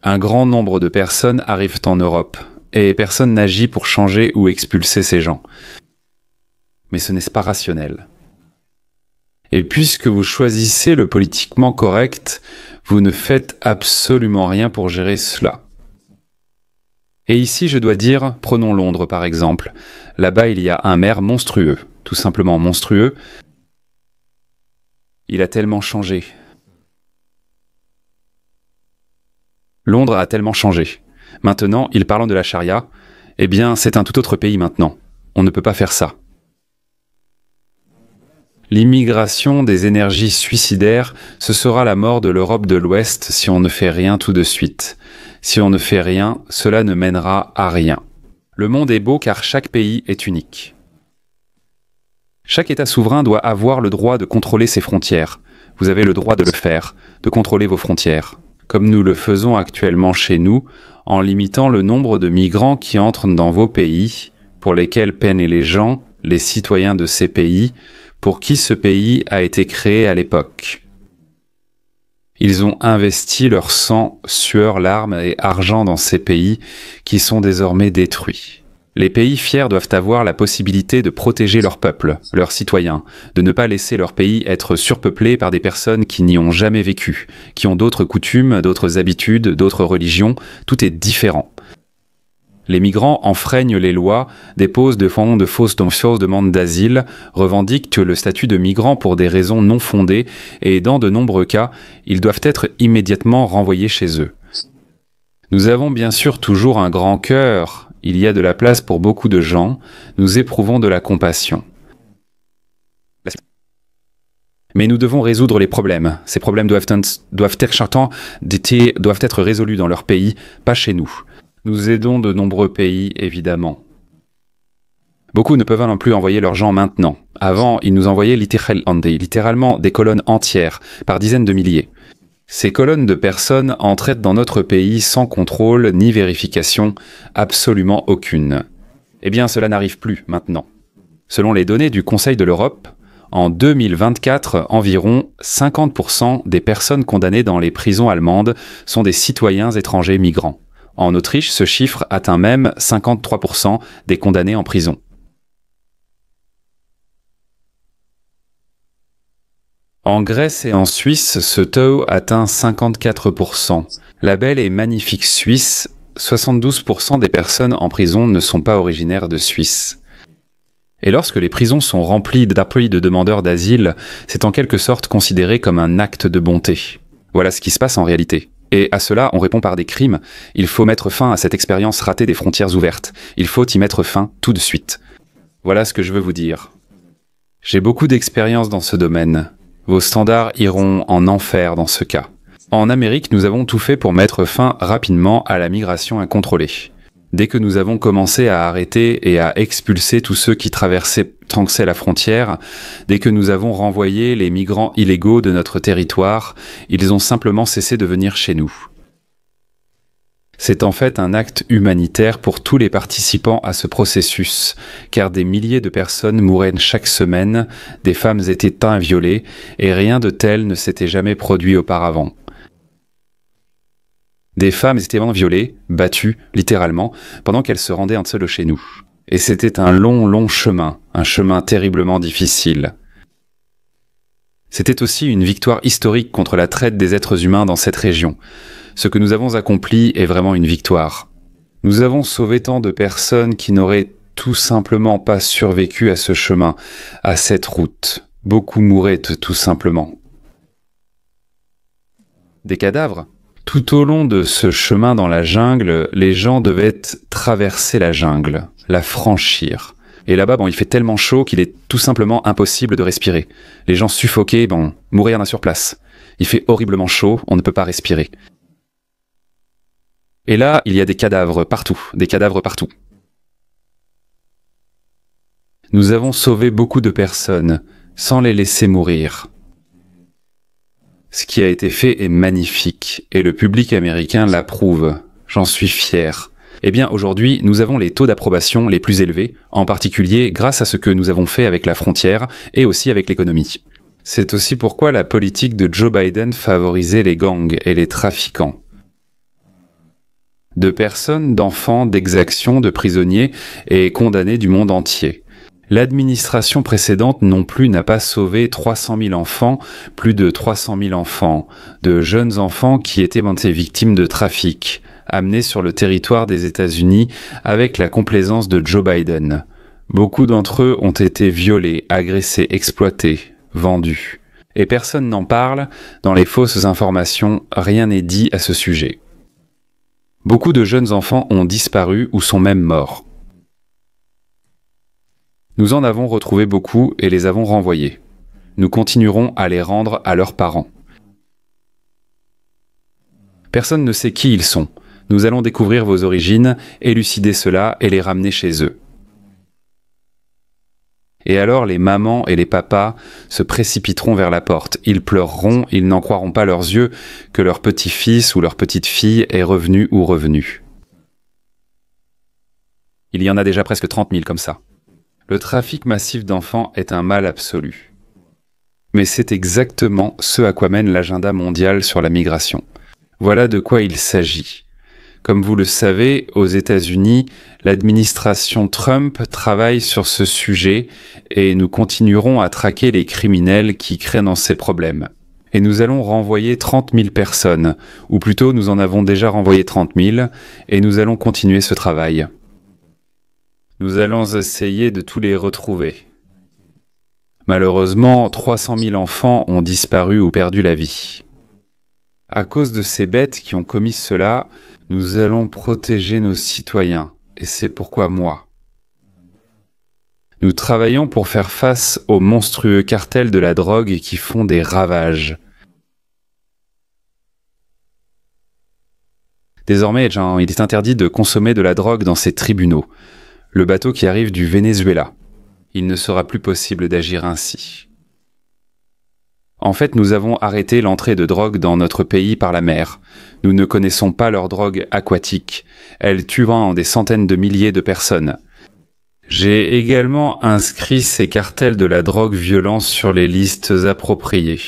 Un grand nombre de personnes arrivent en Europe, et personne n'agit pour changer ou expulser ces gens. Mais ce n'est pas rationnel. Et puisque vous choisissez le politiquement correct, vous ne faites absolument rien pour gérer cela. Et ici, je dois dire, prenons Londres par exemple. Là-bas, il y a un maire monstrueux, tout simplement monstrueux. Il a tellement changé. Londres a tellement changé. Maintenant, il parle de la charia. Eh bien, c'est un tout autre pays maintenant. On ne peut pas faire ça. L'immigration des énergies suicidaires, ce sera la mort de l'Europe de l'Ouest si on ne fait rien tout de suite. Si on ne fait rien, cela ne mènera à rien. Le monde est beau car chaque pays est unique. Chaque État souverain doit avoir le droit de contrôler ses frontières. Vous avez le droit de le faire, de contrôler vos frontières. Comme nous le faisons actuellement chez nous, en limitant le nombre de migrants qui entrent dans vos pays, pour lesquels peinent les gens, les citoyens de ces pays, pour qui ce pays a été créé à l'époque. Ils ont investi leur sang, sueur, larmes et argent dans ces pays qui sont désormais détruits. Les pays fiers doivent avoir la possibilité de protéger leur peuple, leurs citoyens, de ne pas laisser leur pays être surpeuplé par des personnes qui n'y ont jamais vécu, qui ont d'autres coutumes, d'autres habitudes, d'autres religions, tout est différent. Les migrants enfreignent les lois, déposent de fausses demandes d'asile, revendiquent le statut de migrant pour des raisons non fondées et dans de nombreux cas, ils doivent être immédiatement renvoyés chez eux. Nous avons bien sûr toujours un grand cœur, il y a de la place pour beaucoup de gens, nous éprouvons de la compassion. Mais nous devons résoudre les problèmes. Ces problèmes doivent être résolus dans leur pays, pas chez nous. Nous aidons de nombreux pays, évidemment. Beaucoup ne peuvent non plus envoyer leurs gens maintenant. Avant, ils nous envoyaient littéralement des colonnes entières, par dizaines de milliers. Ces colonnes de personnes entraient dans notre pays sans contrôle ni vérification, absolument aucune. Eh bien, cela n'arrive plus maintenant. Selon les données du Conseil de l'Europe, en 2024, environ 50% des personnes condamnées dans les prisons allemandes sont des citoyens étrangers migrants. En Autriche, ce chiffre atteint même 53% des condamnés en prison. En Grèce et en Suisse, ce taux atteint 54%. La belle et magnifique Suisse, 72% des personnes en prison ne sont pas originaires de Suisse. Et lorsque les prisons sont remplies de demandeurs d'asile, c'est en quelque sorte considéré comme un acte de bonté. Voilà ce qui se passe en réalité. Et à cela, on répond par des crimes. Il faut mettre fin à cette expérience ratée des frontières ouvertes. Il faut y mettre fin tout de suite. Voilà ce que je veux vous dire. J'ai beaucoup d'expérience dans ce domaine. Vos standards iront en enfer dans ce cas. En Amérique, nous avons tout fait pour mettre fin rapidement à la migration incontrôlée. Dès que nous avons commencé à arrêter et à expulser tous ceux qui traversaient la frontière, dès que nous avons renvoyé les migrants illégaux de notre territoire, ils ont simplement cessé de venir chez nous. C'est en fait un acte humanitaire pour tous les participants à ce processus, car des milliers de personnes mouraient chaque semaine, des femmes étaient violées, et rien de tel ne s'était jamais produit auparavant. Des femmes étaient violées, battues, littéralement, pendant qu'elles se rendaient en dessous de chez nous. Et c'était un long chemin, un chemin terriblement difficile. C'était aussi une victoire historique contre la traite des êtres humains dans cette région. Ce que nous avons accompli est vraiment une victoire. Nous avons sauvé tant de personnes qui n'auraient tout simplement pas survécu à ce chemin, à cette route. Beaucoup mouraient tout simplement. Des cadavres ? Tout au long de ce chemin dans la jungle, les gens devaient traverser la jungle, la franchir. Et là-bas, il fait tellement chaud qu'il est tout simplement impossible de respirer. Les gens suffoqués, mourir là sur place. Il fait horriblement chaud, on ne peut pas respirer. Et là, il y a des cadavres partout. Nous avons sauvé beaucoup de personnes, sans les laisser mourir. Ce qui a été fait est magnifique, et le public américain l'approuve. J'en suis fier. Eh bien, aujourd'hui, nous avons les taux d'approbation les plus élevés, en particulier grâce à ce que nous avons fait avec la frontière et aussi avec l'économie. C'est aussi pourquoi la politique de Joe Biden favorisait les gangs et les trafiquants. De personnes, d'enfants, d'exactions, de prisonniers et condamnés du monde entier. L'administration précédente non plus n'a pas sauvé 300 000 enfants, plus de 300 000 enfants, de jeunes enfants qui étaient victimes de trafic, amenés sur le territoire des États-Unis avec la complaisance de Joe Biden. Beaucoup d'entre eux ont été violés, agressés, exploités, vendus. Et personne n'en parle, dans les fausses informations, rien n'est dit à ce sujet. Beaucoup de jeunes enfants ont disparu ou sont même morts. Nous en avons retrouvé beaucoup et les avons renvoyés. Nous continuerons à les rendre à leurs parents. Personne ne sait qui ils sont. Nous allons découvrir vos origines, élucider cela et les ramener chez eux. Et alors les mamans et les papas se précipiteront vers la porte. Ils pleureront, ils n'en croiront pas leurs yeux que leur petit-fils ou leur petite-fille est revenu ou revenu. Il y en a déjà presque 30 000 comme ça. Le trafic massif d'enfants est un mal absolu. Mais c'est exactement ce à quoi mène l'agenda mondial sur la migration. Voilà de quoi il s'agit. Comme vous le savez, aux États-Unis, l'administration Trump travaille sur ce sujet et nous continuerons à traquer les criminels qui créent dans ces problèmes. Et nous allons renvoyer 30 000 personnes, ou plutôt nous en avons déjà renvoyé 30 000, et nous allons continuer ce travail. Nous allons essayer de tous les retrouver. Malheureusement, 300 000 enfants ont disparu ou perdu la vie. À cause de ces bêtes qui ont commis cela, nous allons protéger nos citoyens, et c'est pourquoi moi. Nous travaillons pour faire face aux monstrueux cartels de la drogue qui font des ravages. Désormais, il est interdit de consommer de la drogue dans ces tribunaux. Le bateau qui arrive du Venezuela. Il ne sera plus possible d'agir ainsi. En fait, nous avons arrêté l'entrée de drogue dans notre pays par la mer. Nous ne connaissons pas leur drogue aquatique. Elle tuera des centaines de milliers de personnes. J'ai également inscrit ces cartels de la drogue violente sur les listes appropriées.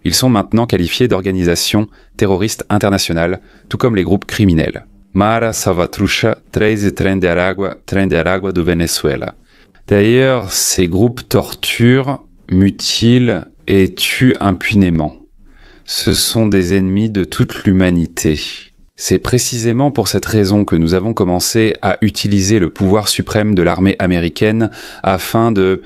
Ils sont maintenant qualifiés d'organisations terroristes internationales, tout comme les groupes criminels. Mara Salvatrucha, 13 Tren de Aragua du Venezuela. D'ailleurs, ces groupes torturent, mutilent et tuent impunément. Ce sont des ennemis de toute l'humanité. C'est précisément pour cette raison que nous avons commencé à utiliser le pouvoir suprême de l'armée américaine afin de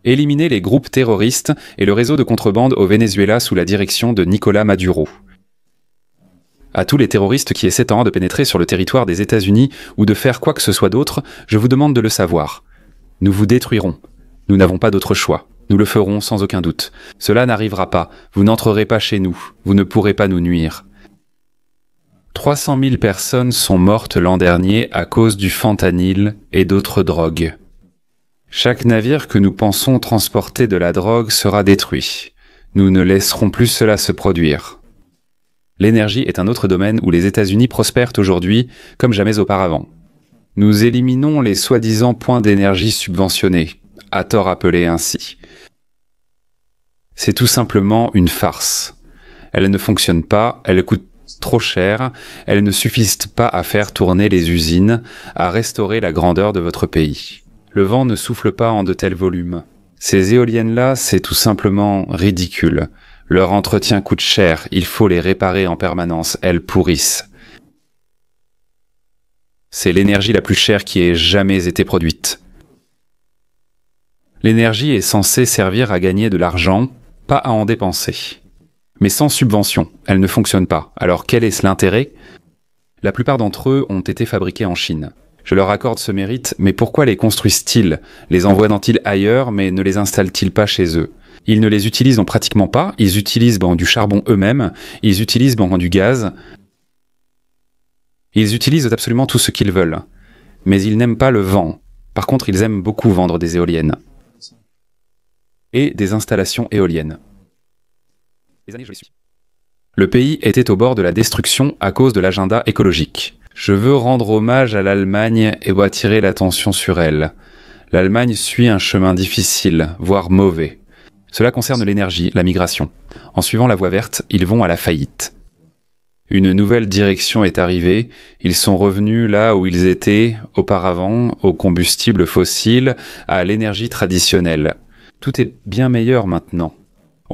éliminer les groupes terroristes et le réseau de contrebande au Venezuela sous la direction de Nicolás Maduro. À tous les terroristes qui essaient de pénétrer sur le territoire des États-Unis ou de faire quoi que ce soit d'autre, je vous demande de le savoir. Nous vous détruirons. Nous n'avons pas d'autre choix. Nous le ferons sans aucun doute. Cela n'arrivera pas. Vous n'entrerez pas chez nous. Vous ne pourrez pas nous nuire. 300 000 personnes sont mortes l'an dernier à cause du fentanyl et d'autres drogues. Chaque navire que nous pensons transporter de la drogue sera détruit. Nous ne laisserons plus cela se produire. L'énergie est un autre domaine où les États-Unis prospèrent aujourd'hui comme jamais auparavant. Nous éliminons les soi-disant points d'énergie subventionnés, à tort appelés ainsi. C'est tout simplement une farce. Elle ne fonctionne pas, elle coûte trop cher, elles ne suffisent pas à faire tourner les usines, à restaurer la grandeur de votre pays. Le vent ne souffle pas en de tels volumes. Ces éoliennes-là, c'est tout simplement ridicule. Leur entretien coûte cher, il faut les réparer en permanence, elles pourrissent. C'est l'énergie la plus chère qui ait jamais été produite. L'énergie est censée servir à gagner de l'argent, pas à en dépenser. Mais sans subvention, elle ne fonctionne pas. Alors quel est l'intérêt ? La plupart d'entre eux ont été fabriqués en Chine. Je leur accorde ce mérite, mais pourquoi les construisent-ils? Les envoient-ils ailleurs, mais ne les installent-ils pas chez eux? Ils ne les utilisent donc pratiquement pas, ils utilisent du charbon eux-mêmes, ils utilisent du gaz. Ils utilisent absolument tout ce qu'ils veulent. Mais ils n'aiment pas le vent. Par contre, ils aiment beaucoup vendre des éoliennes. Et des installations éoliennes. Le pays était au bord de la destruction à cause de l'agenda écologique. Je veux rendre hommage à l'Allemagne et attirer l'attention sur elle. L'Allemagne suit un chemin difficile, voire mauvais. Cela concerne l'énergie, la migration. En suivant la voie verte, ils vont à la faillite. Une nouvelle direction est arrivée, ils sont revenus là où ils étaient auparavant, aux combustibles fossiles, à l'énergie traditionnelle. Tout est bien meilleur maintenant.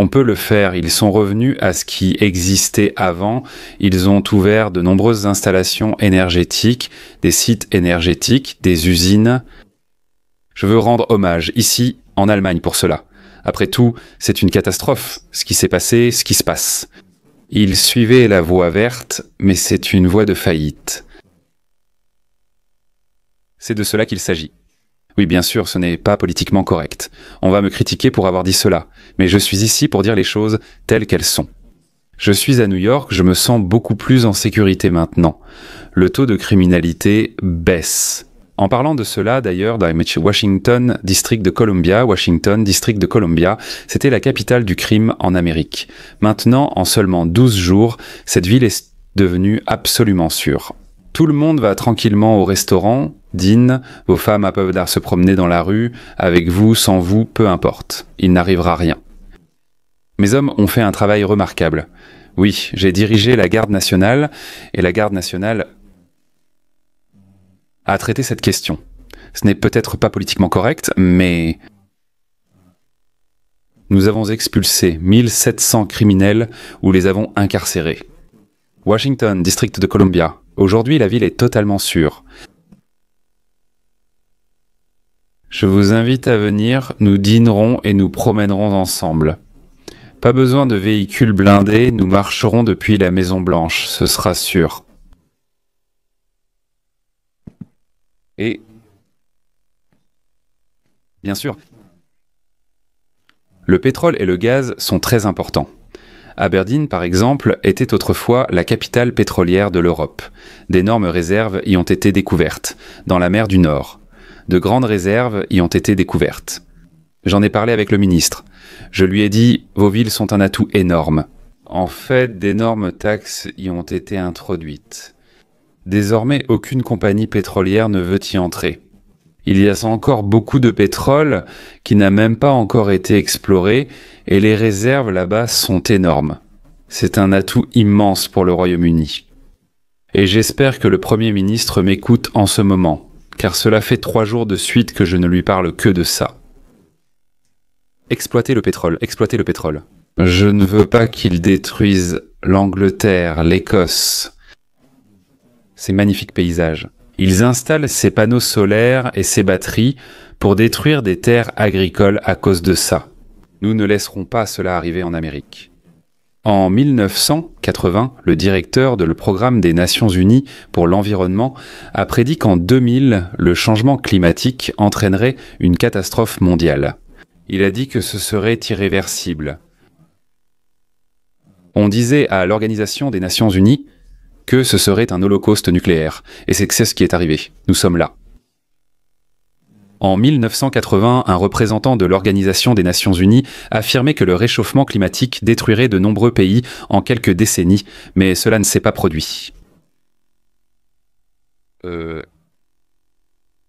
On peut le faire, ils sont revenus à ce qui existait avant, ils ont ouvert de nombreuses installations énergétiques, des sites énergétiques, des usines. Je veux rendre hommage ici, en Allemagne, pour cela. Après tout, c'est une catastrophe, ce qui s'est passé, ce qui se passe. Ils suivaient la voie verte, mais c'est une voie de faillite. C'est de cela qu'il s'agit. Oui, bien sûr, ce n'est pas politiquement correct. On va me critiquer pour avoir dit cela, mais je suis ici pour dire les choses telles qu'elles sont. Je suis à New York, je me sens beaucoup plus en sécurité maintenant. Le taux de criminalité baisse. En parlant de cela, d'ailleurs, dans Washington, District de Columbia, c'était la capitale du crime en Amérique. Maintenant, en seulement 12 jours, cette ville est devenue absolument sûre. Tout le monde va tranquillement au restaurant, dîne, vos femmes peuvent se promener dans la rue, avec vous, sans vous, peu importe. Il n'arrivera rien. Mes hommes ont fait un travail remarquable. Oui, j'ai dirigé la garde nationale, et la garde nationale a traité cette question. Ce n'est peut-être pas politiquement correct, mais nous avons expulsé 1700 criminels ou les avons incarcérés. Washington, District de Columbia. Aujourd'hui, la ville est totalement sûre. Je vous invite à venir, nous dînerons et nous promènerons ensemble. Pas besoin de véhicules blindés, nous marcherons depuis la Maison Blanche, ce sera sûr. Et, bien sûr, le pétrole et le gaz sont très importants. Aberdeen, par exemple, était autrefois la capitale pétrolière de l'Europe. D'énormes réserves y ont été découvertes, dans la mer du Nord. De grandes réserves y ont été découvertes. J'en ai parlé avec le ministre. Je lui ai dit « Vos villes sont un atout énorme ». En fait, d'énormes taxes y ont été introduites. Désormais, aucune compagnie pétrolière ne veut y entrer. Il y a encore beaucoup de pétrole qui n'a même pas encore été exploré et les réserves là-bas sont énormes. C'est un atout immense pour le Royaume-Uni. Et j'espère que le Premier ministre m'écoute en ce moment, car cela fait 3 jours de suite que je ne lui parle que de ça. Exploiter le pétrole, exploiter le pétrole. Je ne veux pas qu'il détruise l'Angleterre, l'Écosse, ces magnifiques paysages. Ils installent ces panneaux solaires et ces batteries pour détruire des terres agricoles à cause de ça. Nous ne laisserons pas cela arriver en Amérique. En 1980, le directeur du programme des Nations Unies pour l'environnement a prédit qu'en 2000, le changement climatique entraînerait une catastrophe mondiale. Il a dit que ce serait irréversible. On disait à l'Organisation des Nations Unies que ce serait un holocauste nucléaire. Et c'est ce qui est arrivé. Nous sommes là. En 1980, un représentant de l'Organisation des Nations Unies affirmait que le réchauffement climatique détruirait de nombreux pays en quelques décennies, mais cela ne s'est pas produit.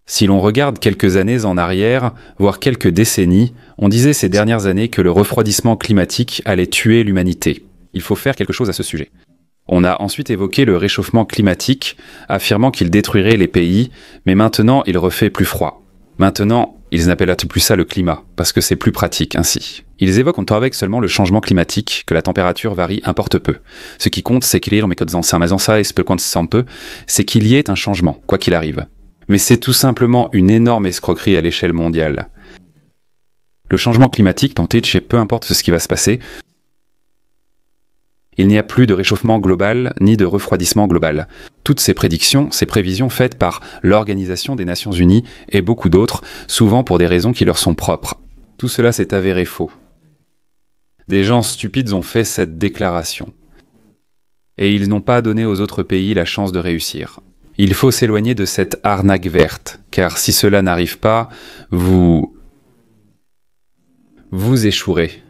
Si l'on regarde quelques années en arrière, voire quelques décennies, on disait ces dernières années que le refroidissement climatique allait tuer l'humanité. Il faut faire quelque chose à ce sujet. On a ensuite évoqué le réchauffement climatique, affirmant qu'il détruirait les pays, mais maintenant il refait plus froid. Maintenant, ils n'appellent plus ça le climat, parce que c'est plus pratique ainsi. Ils évoquent avec seulement le changement climatique, que la température varie importe peu. Ce qui compte, c'est qu'il y ait c'est qu'il y ait un changement, quoi qu'il arrive. Mais c'est tout simplement une énorme escroquerie à l'échelle mondiale. Le changement climatique, peu importe ce qui va se passer, Il n'y a plus de réchauffement global ni de refroidissement global. Toutes ces prédictions, ces prévisions faites par l'Organisation des Nations Unies et beaucoup d'autres, souvent pour des raisons qui leur sont propres. Tout cela s'est avéré faux. Des gens stupides ont fait cette déclaration. Et ils n'ont pas donné aux autres pays la chance de réussir. Il faut s'éloigner de cette arnaque verte, car si cela n'arrive pas, vous échouerez.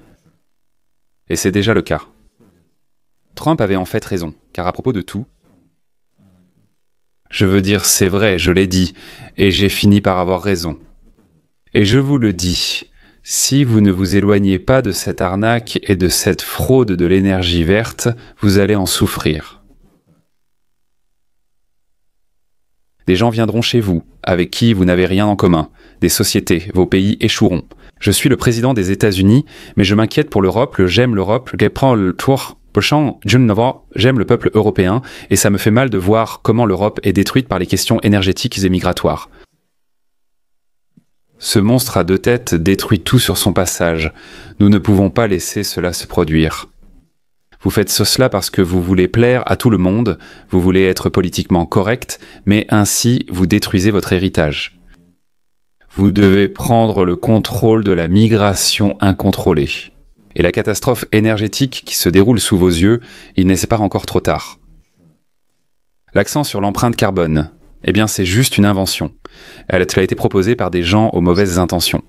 Et c'est déjà le cas. Trump avait en fait raison, car à propos de tout, je veux dire, c'est vrai, je l'ai dit, et j'ai fini par avoir raison. Et je vous le dis, si vous ne vous éloignez pas de cette arnaque et de cette fraude de l'énergie verte, vous allez en souffrir. Des gens viendront chez vous, avec qui vous n'avez rien en commun. Des sociétés, vos pays échoueront. Je suis le président des États-Unis, mais je m'inquiète pour l'Europe, j'aime l'Europe, j'aime le peuple européen, et ça me fait mal de voir comment l'Europe est détruite par les questions énergétiques et migratoires. Ce monstre à deux têtes détruit tout sur son passage. Nous ne pouvons pas laisser cela se produire. Vous faites cela parce que vous voulez plaire à tout le monde, vous voulez être politiquement correct, mais ainsi vous détruisez votre héritage. Vous devez prendre le contrôle de la migration incontrôlée. Et la catastrophe énergétique qui se déroule sous vos yeux, il n'est pas encore trop tard. L'accent sur l'empreinte carbone, eh bien c'est juste une invention. Elle a été proposée par des gens aux mauvaises intentions.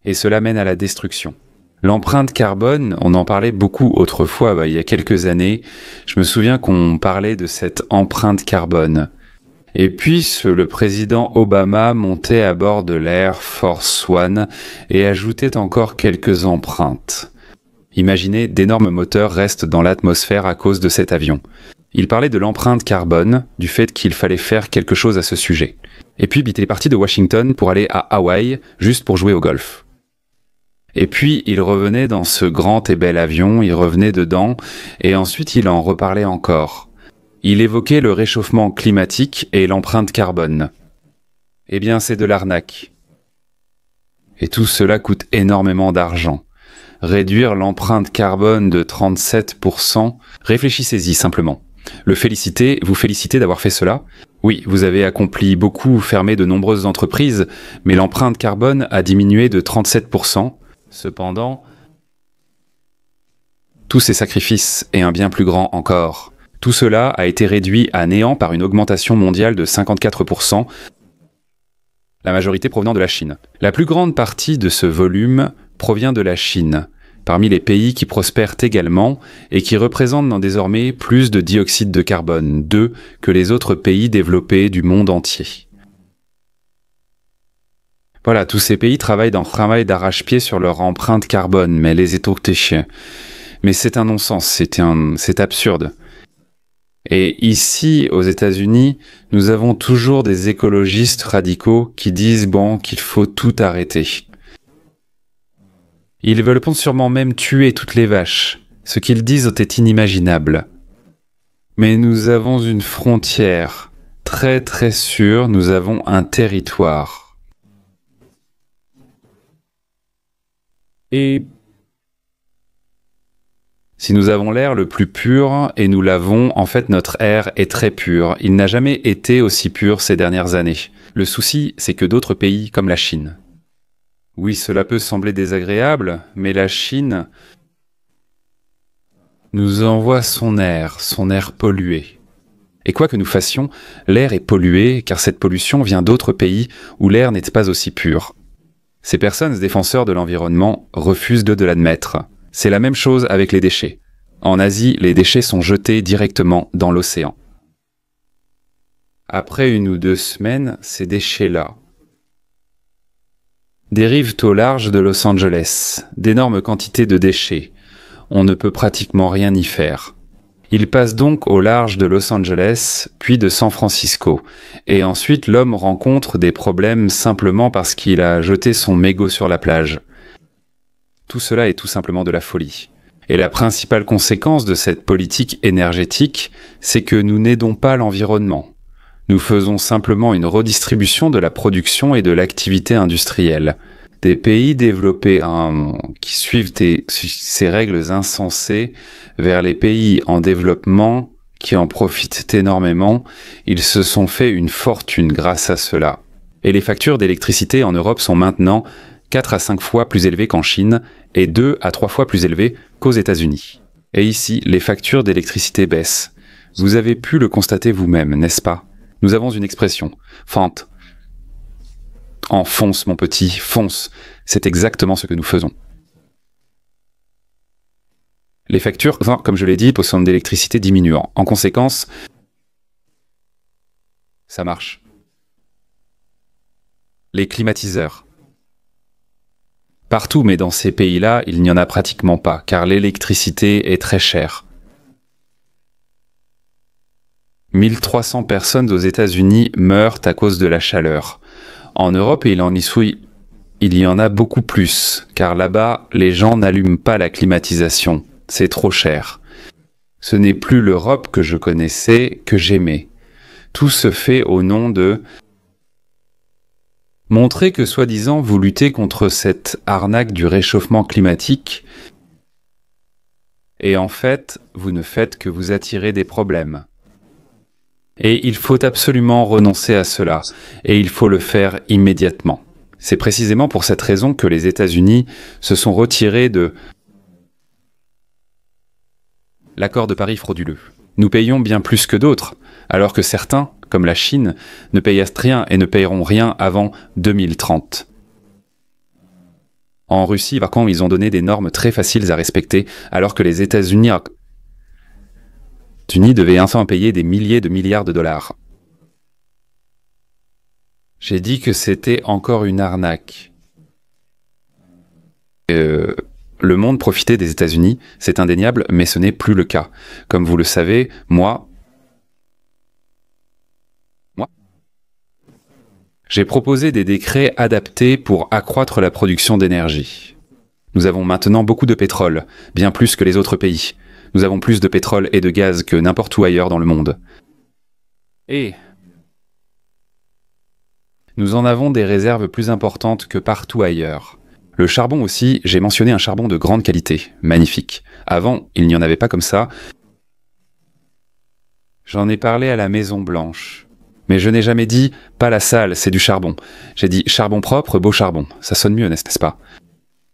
Et cela mène à la destruction. L'empreinte carbone, on en parlait beaucoup autrefois, il y a quelques années. Je me souviens qu'on parlait de cette empreinte carbone. Et puis, le président Obama montait à bord de l'Air Force One et ajoutait encore quelques empreintes. Imaginez, d'énormes moteurs restent dans l'atmosphère à cause de cet avion. Il parlait de l'empreinte carbone, du fait qu'il fallait faire quelque chose à ce sujet. Et puis, il est parti de Washington pour aller à Hawaï, juste pour jouer au golf. Et puis, il revenait dans ce grand et bel avion, il revenait dedans, et ensuite il en reparlait encore. Il évoquait le réchauffement climatique et l'empreinte carbone. Eh bien, c'est de l'arnaque. Et tout cela coûte énormément d'argent. Réduire l'empreinte carbone de 37%, réfléchissez-y simplement. Vous féliciter d'avoir fait cela. Oui, vous avez accompli beaucoup, fermé de nombreuses entreprises, mais l'empreinte carbone a diminué de 37%. Cependant, tous ces sacrifices et un bien plus grand encore, tout cela a été réduit à néant par une augmentation mondiale de 54%, la majorité provenant de la Chine. La plus grande partie de ce volume provient de la Chine, parmi les pays qui prospèrent également et qui représentent désormais plus de dioxyde de carbone, que les autres pays développés du monde entier. Voilà, tous ces pays travaillent d'arrache-pied sur leur empreinte carbone, mais les étourtés. Mais c'est un non-sens, c'est absurde. Et ici, aux États-Unis, nous avons toujours des écologistes radicaux qui disent qu'il faut tout arrêter. Ils veulent sûrement même tuer toutes les vaches. Ce qu'ils disent est inimaginable. Mais nous avons une frontière très très sûre, nous avons un territoire. Et si nous avons l'air le plus pur, et nous l'avons, en fait notre air est très pur. Il n'a jamais été aussi pur ces dernières années. Le souci, c'est que d'autres pays, comme la Chine. Oui, cela peut sembler désagréable, mais la Chine nous envoie son air pollué. Et quoi que nous fassions, l'air est pollué, car cette pollution vient d'autres pays où l'air n'est pas aussi pur. Ces personnes défenseurs de l'environnement refusent de l'admettre. C'est la même chose avec les déchets. En Asie, les déchets sont jetés directement dans l'océan. Après 1 ou 2 semaines, ces déchets-là dérivent au large de Los Angeles, d'énormes quantités de déchets. On ne peut pratiquement rien y faire. Ils passent donc au large de Los Angeles, puis de San Francisco. Et ensuite, l'homme rencontre des problèmes simplement parce qu'il a jeté son mégot sur la plage. Tout cela est tout simplement de la folie. Et la principale conséquence de cette politique énergétique, c'est que nous n'aidons pas l'environnement. Nous faisons simplement une redistribution de la production et de l'activité industrielle. des pays développés qui suivent ces règles insensées vers les pays en développement qui en profitent énormément, ils se sont fait une fortune grâce à cela. Et les factures d'électricité en Europe sont maintenant 4 à 5 fois plus élevées qu'en Chine et 2 à 3 fois plus élevées qu'aux États-Unis. Et ici, les factures d'électricité baissent. Vous avez pu le constater vous-même, n'est-ce pas? Nous avons une expression, fente. Enfonce, mon petit, fonce. C'est exactement ce que nous faisons. Les factures, comme je l'ai dit, possèdent d'électricité diminuant. En conséquence, ça marche. Les climatiseurs. Partout, mais dans ces pays-là, il n'y en a pratiquement pas, car l'électricité est très chère. 1300 personnes aux États-Unis meurent à cause de la chaleur. En Europe, il y en a beaucoup plus, car là-bas, les gens n'allument pas la climatisation. C'est trop cher. Ce n'est plus l'Europe que je connaissais, que j'aimais. Tout se fait au nom de montrer que, soi-disant, vous luttez contre cette arnaque du réchauffement climatique, et en fait, vous ne faites que vous attirer des problèmes. Et il faut absolument renoncer à cela, et il faut le faire immédiatement. C'est précisément pour cette raison que les États-Unis se sont retirés de l'accord de Paris frauduleux. Nous payons bien plus que d'autres, alors que certains, comme la Chine, ne payent rien et ne payeront rien avant 2030. En Russie, par contre, ils ont donné des normes très faciles à respecter, alors que les États-Unis devaient enfin payer des milliers de milliards de dollars. J'ai dit que c'était encore une arnaque. Le monde profitait des États-Unis, c'est indéniable, mais ce n'est plus le cas. Comme vous le savez, moi, j'ai proposé des décrets adaptés pour accroître la production d'énergie. Nous avons maintenant beaucoup de pétrole, bien plus que les autres pays. Nous avons plus de pétrole et de gaz que n'importe où ailleurs dans le monde. Et nous en avons des réserves plus importantes que partout ailleurs. Le charbon aussi, j'ai mentionné un charbon de grande qualité, magnifique. Avant, il n'y en avait pas comme ça. J'en ai parlé à la Maison Blanche. Mais je n'ai jamais dit « pas la salle, c'est du charbon ». J'ai dit « charbon propre, beau charbon ». Ça sonne mieux, n'est-ce pas?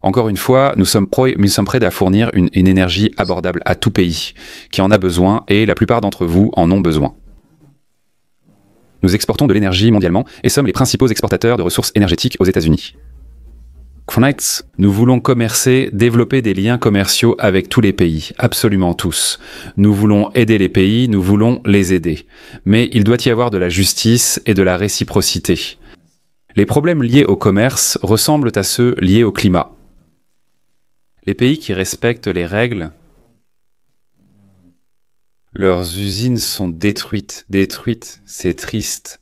Encore une fois, nous sommes prêts à fournir une énergie abordable à tout pays qui en a besoin, et la plupart d'entre vous en ont besoin. Nous exportons de l'énergie mondialement et sommes les principaux exportateurs de ressources énergétiques aux États-Unis. Nous voulons commercer, développer des liens commerciaux avec tous les pays, absolument tous. Nous voulons aider les pays, nous voulons les aider. Mais il doit y avoir de la justice et de la réciprocité. Les problèmes liés au commerce ressemblent à ceux liés au climat. Les pays qui respectent les règles, leurs usines sont détruites, c'est triste.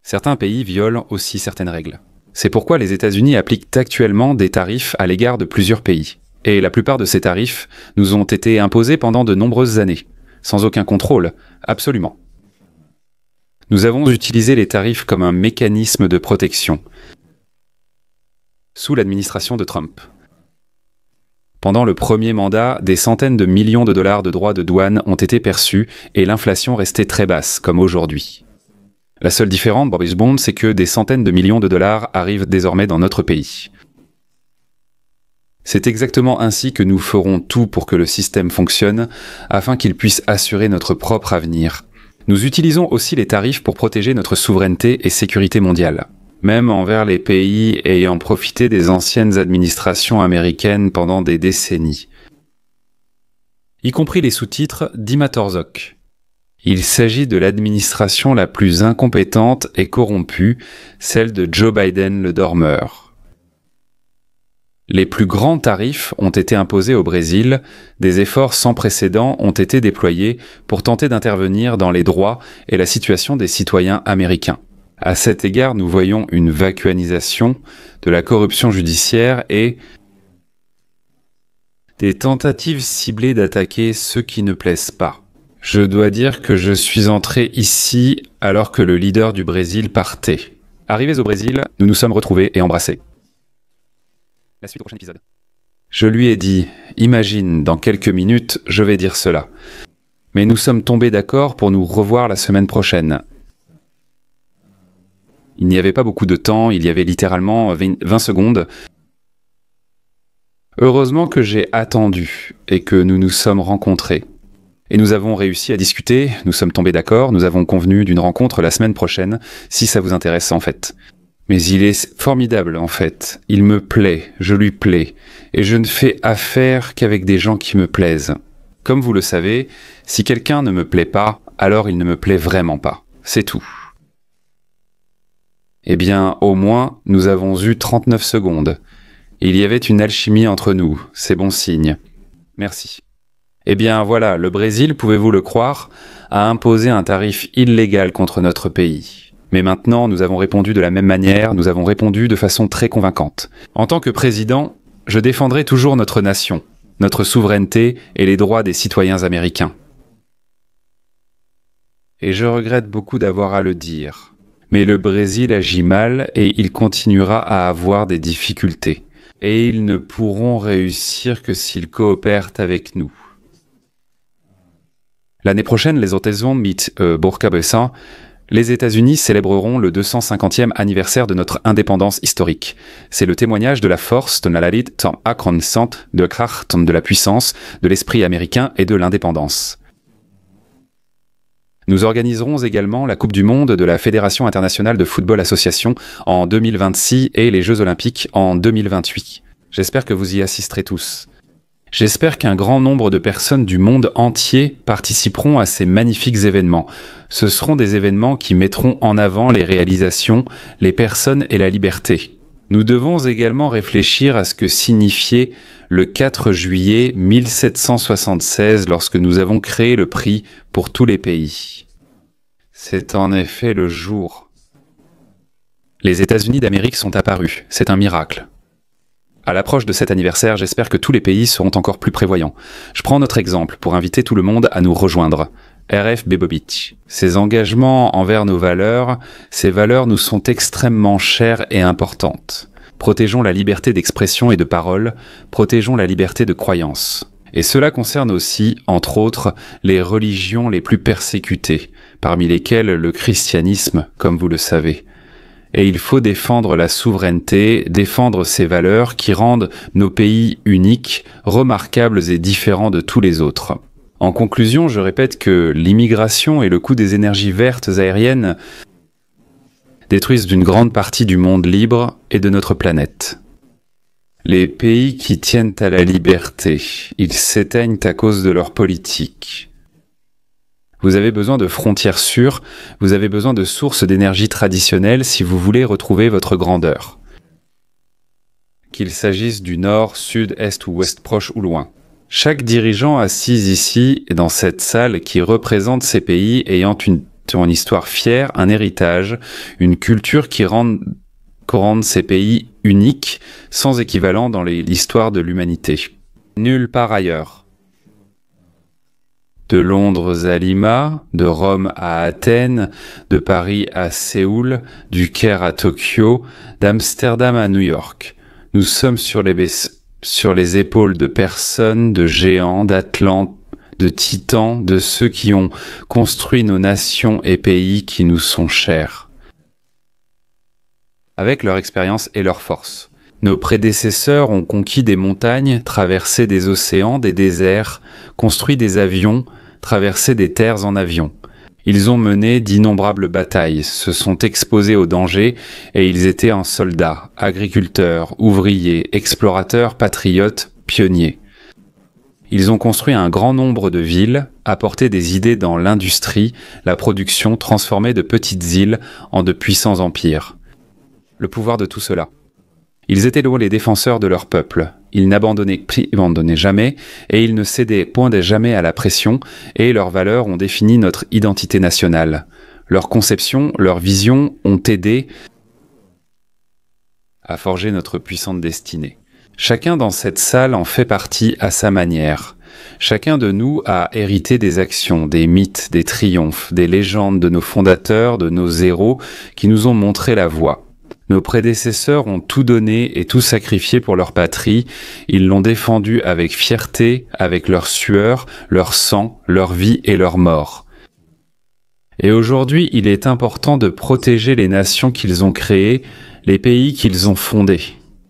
Certains pays violent aussi certaines règles. C'est pourquoi les États-Unis appliquent actuellement des tarifs à l'égard de plusieurs pays. Et la plupart de ces tarifs nous ont été imposés pendant de nombreuses années, sans aucun contrôle, absolument. Nous avons utilisé les tarifs comme un mécanisme de protection, sous l'administration de Trump. Pendant le premier mandat, des centaines de millions de dollars de droits de douane ont été perçus et l'inflation restait très basse, comme aujourd'hui. La seule différence, Boris Bond, c'est que des centaines de millions de dollars arrivent désormais dans notre pays. C'est exactement ainsi que nous ferons tout pour que le système fonctionne, afin qu'il puisse assurer notre propre avenir. Nous utilisons aussi les tarifs pour protéger notre souveraineté et sécurité mondiale, même envers les pays ayant profité des anciennes administrations américaines pendant des décennies. Y compris les sous-titres d'Ima Torzok. Il s'agit de l'administration la plus incompétente et corrompue, celle de Joe Biden le dormeur. Les plus grands tarifs ont été imposés au Brésil, des efforts sans précédent ont été déployés pour tenter d'intervenir dans les droits et la situation des citoyens américains. À cet égard, nous voyons une vacuanisation de la corruption judiciaire et des tentatives ciblées d'attaquer ceux qui ne plaisent pas. Je dois dire que je suis entré ici alors que le leader du Brésil partait. Arrivés au Brésil, nous nous sommes retrouvés et embrassés. La suite au prochain épisode. Je lui ai dit, imagine, dans quelques minutes, je vais dire cela. Mais nous sommes tombés d'accord pour nous revoir la semaine prochaine. Il n'y avait pas beaucoup de temps, il y avait littéralement 20 secondes. Heureusement que j'ai attendu et que nous nous sommes rencontrés. Et nous avons réussi à discuter, nous sommes tombés d'accord, nous avons convenu d'une rencontre la semaine prochaine, si ça vous intéresse en fait. Mais il est formidable en fait, il me plaît, je lui plais, et je ne fais affaire qu'avec des gens qui me plaisent. Comme vous le savez, si quelqu'un ne me plaît pas, alors il ne me plaît vraiment pas, c'est tout. Eh bien, au moins, nous avons eu 39 secondes. Il y avait une alchimie entre nous, c'est bon signe. Merci. Eh bien voilà, le Brésil, pouvez-vous le croire, a imposé un tarif illégal contre notre pays. Mais maintenant, nous avons répondu de la même manière, nous avons répondu de façon très convaincante. En tant que président, je défendrai toujours notre nation, notre souveraineté et les droits des citoyens américains. Et je regrette beaucoup d'avoir à le dire. Mais le Brésil agit mal et il continuera à avoir des difficultés. Et ils ne pourront réussir que s'ils coopèrent avec nous. L'année prochaine, les États-Unis mit Burka-Bessin. Les États-Unis célébreront le 250e anniversaire de notre indépendance historique. C'est le témoignage de la force, de la lutte accroissante, de Kraft, de la puissance, de l'esprit américain et de l'indépendance. Nous organiserons également la Coupe du Monde de la Fédération internationale de football association en 2026 et les Jeux olympiques en 2028. J'espère que vous y assisterez tous. J'espère qu'un grand nombre de personnes du monde entier participeront à ces magnifiques événements. Ce seront des événements qui mettront en avant les réalisations, les personnes et la liberté. Nous devons également réfléchir à ce que signifiait le 4 juillet 1776 lorsque nous avons créé le prix pour tous les pays. C'est en effet le jour. Les États-Unis d'Amérique sont apparus. C'est un miracle. À l'approche de cet anniversaire, j'espère que tous les pays seront encore plus prévoyants. Je prends notre exemple pour inviter tout le monde à nous rejoindre. RF Bebovic. Ces engagements envers nos valeurs, ces valeurs nous sont extrêmement chères et importantes. Protégeons la liberté d'expression et de parole, protégeons la liberté de croyance. Et cela concerne aussi, entre autres, les religions les plus persécutées, parmi lesquelles le christianisme, comme vous le savez. Et il faut défendre la souveraineté, défendre ces valeurs qui rendent nos pays uniques, remarquables et différents de tous les autres. En conclusion, je répète que l'immigration et le coût des énergies vertes aériennes détruisent d'une grande partie du monde libre et de notre planète. Les pays qui tiennent à la liberté, ils s'éteignent à cause de leur politique. Vous avez besoin de frontières sûres, vous avez besoin de sources d'énergie traditionnelles si vous voulez retrouver votre grandeur. Qu'il s'agisse du nord, sud, est ou ouest, proche ou loin. Chaque dirigeant assis ici, dans cette salle, qui représente ces pays ayant une histoire fière, un héritage, une culture qui rendent ces pays uniques, sans équivalent dans l'histoire de l'humanité. Nulle part ailleurs. De Londres à Lima, de Rome à Athènes, de Paris à Séoul, du Caire à Tokyo, d'Amsterdam à New York. Nous sommes sur les épaules de personnes, de géants, d'Atlantes, de titans, de ceux qui ont construit nos nations et pays qui nous sont chers. Avec leur expérience et leur force. Nos prédécesseurs ont conquis des montagnes, traversé des océans, des déserts, construit des avions, traversé des terres en avion. Ils ont mené d'innombrables batailles, se sont exposés aux dangers et ils étaient en soldats, agriculteurs, ouvriers, explorateurs, patriotes, pionniers. Ils ont construit un grand nombre de villes, apporté des idées dans l'industrie, la production, transformé de petites îles en de puissants empires. Le pouvoir de tout cela. Ils étaient les défenseurs de leur peuple. Ils n'abandonnaient jamais et ils ne cédaient point jamais à la pression et leurs valeurs ont défini notre identité nationale. Leurs conceptions, leurs visions ont aidé à forger notre puissante destinée. Chacun dans cette salle en fait partie à sa manière. Chacun de nous a hérité des actions, des mythes, des triomphes, des légendes de nos fondateurs, de nos héros qui nous ont montré la voie. Nos prédécesseurs ont tout donné et tout sacrifié pour leur patrie. Ils l'ont défendue avec fierté, avec leur sueur, leur sang, leur vie et leur mort. Et aujourd'hui, il est important de protéger les nations qu'ils ont créées, les pays qu'ils ont fondés.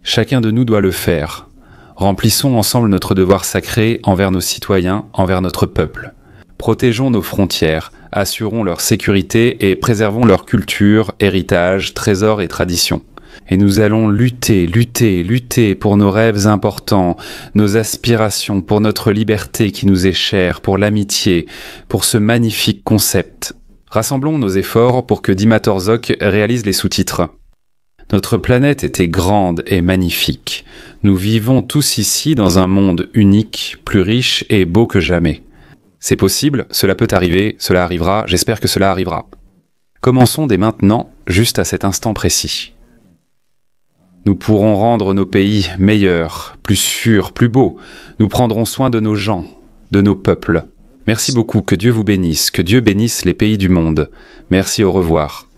Chacun de nous doit le faire. Remplissons ensemble notre devoir sacré envers nos citoyens, envers notre peuple. Protégeons nos frontières, assurons leur sécurité et préservons leur culture, héritage, trésors et traditions. Et nous allons lutter, lutter, lutter pour nos rêves importants, nos aspirations, pour notre liberté qui nous est chère, pour l'amitié, pour ce magnifique concept. Rassemblons nos efforts pour que Dima Torzok réalise les sous-titres. Notre planète était grande et magnifique. Nous vivons tous ici dans un monde unique, plus riche et beau que jamais. C'est possible, cela peut arriver, cela arrivera, j'espère que cela arrivera. Commençons dès maintenant, juste à cet instant précis. Nous pourrons rendre nos pays meilleurs, plus sûrs, plus beaux. Nous prendrons soin de nos gens, de nos peuples. Merci beaucoup, que Dieu vous bénisse, que Dieu bénisse les pays du monde. Merci, au revoir.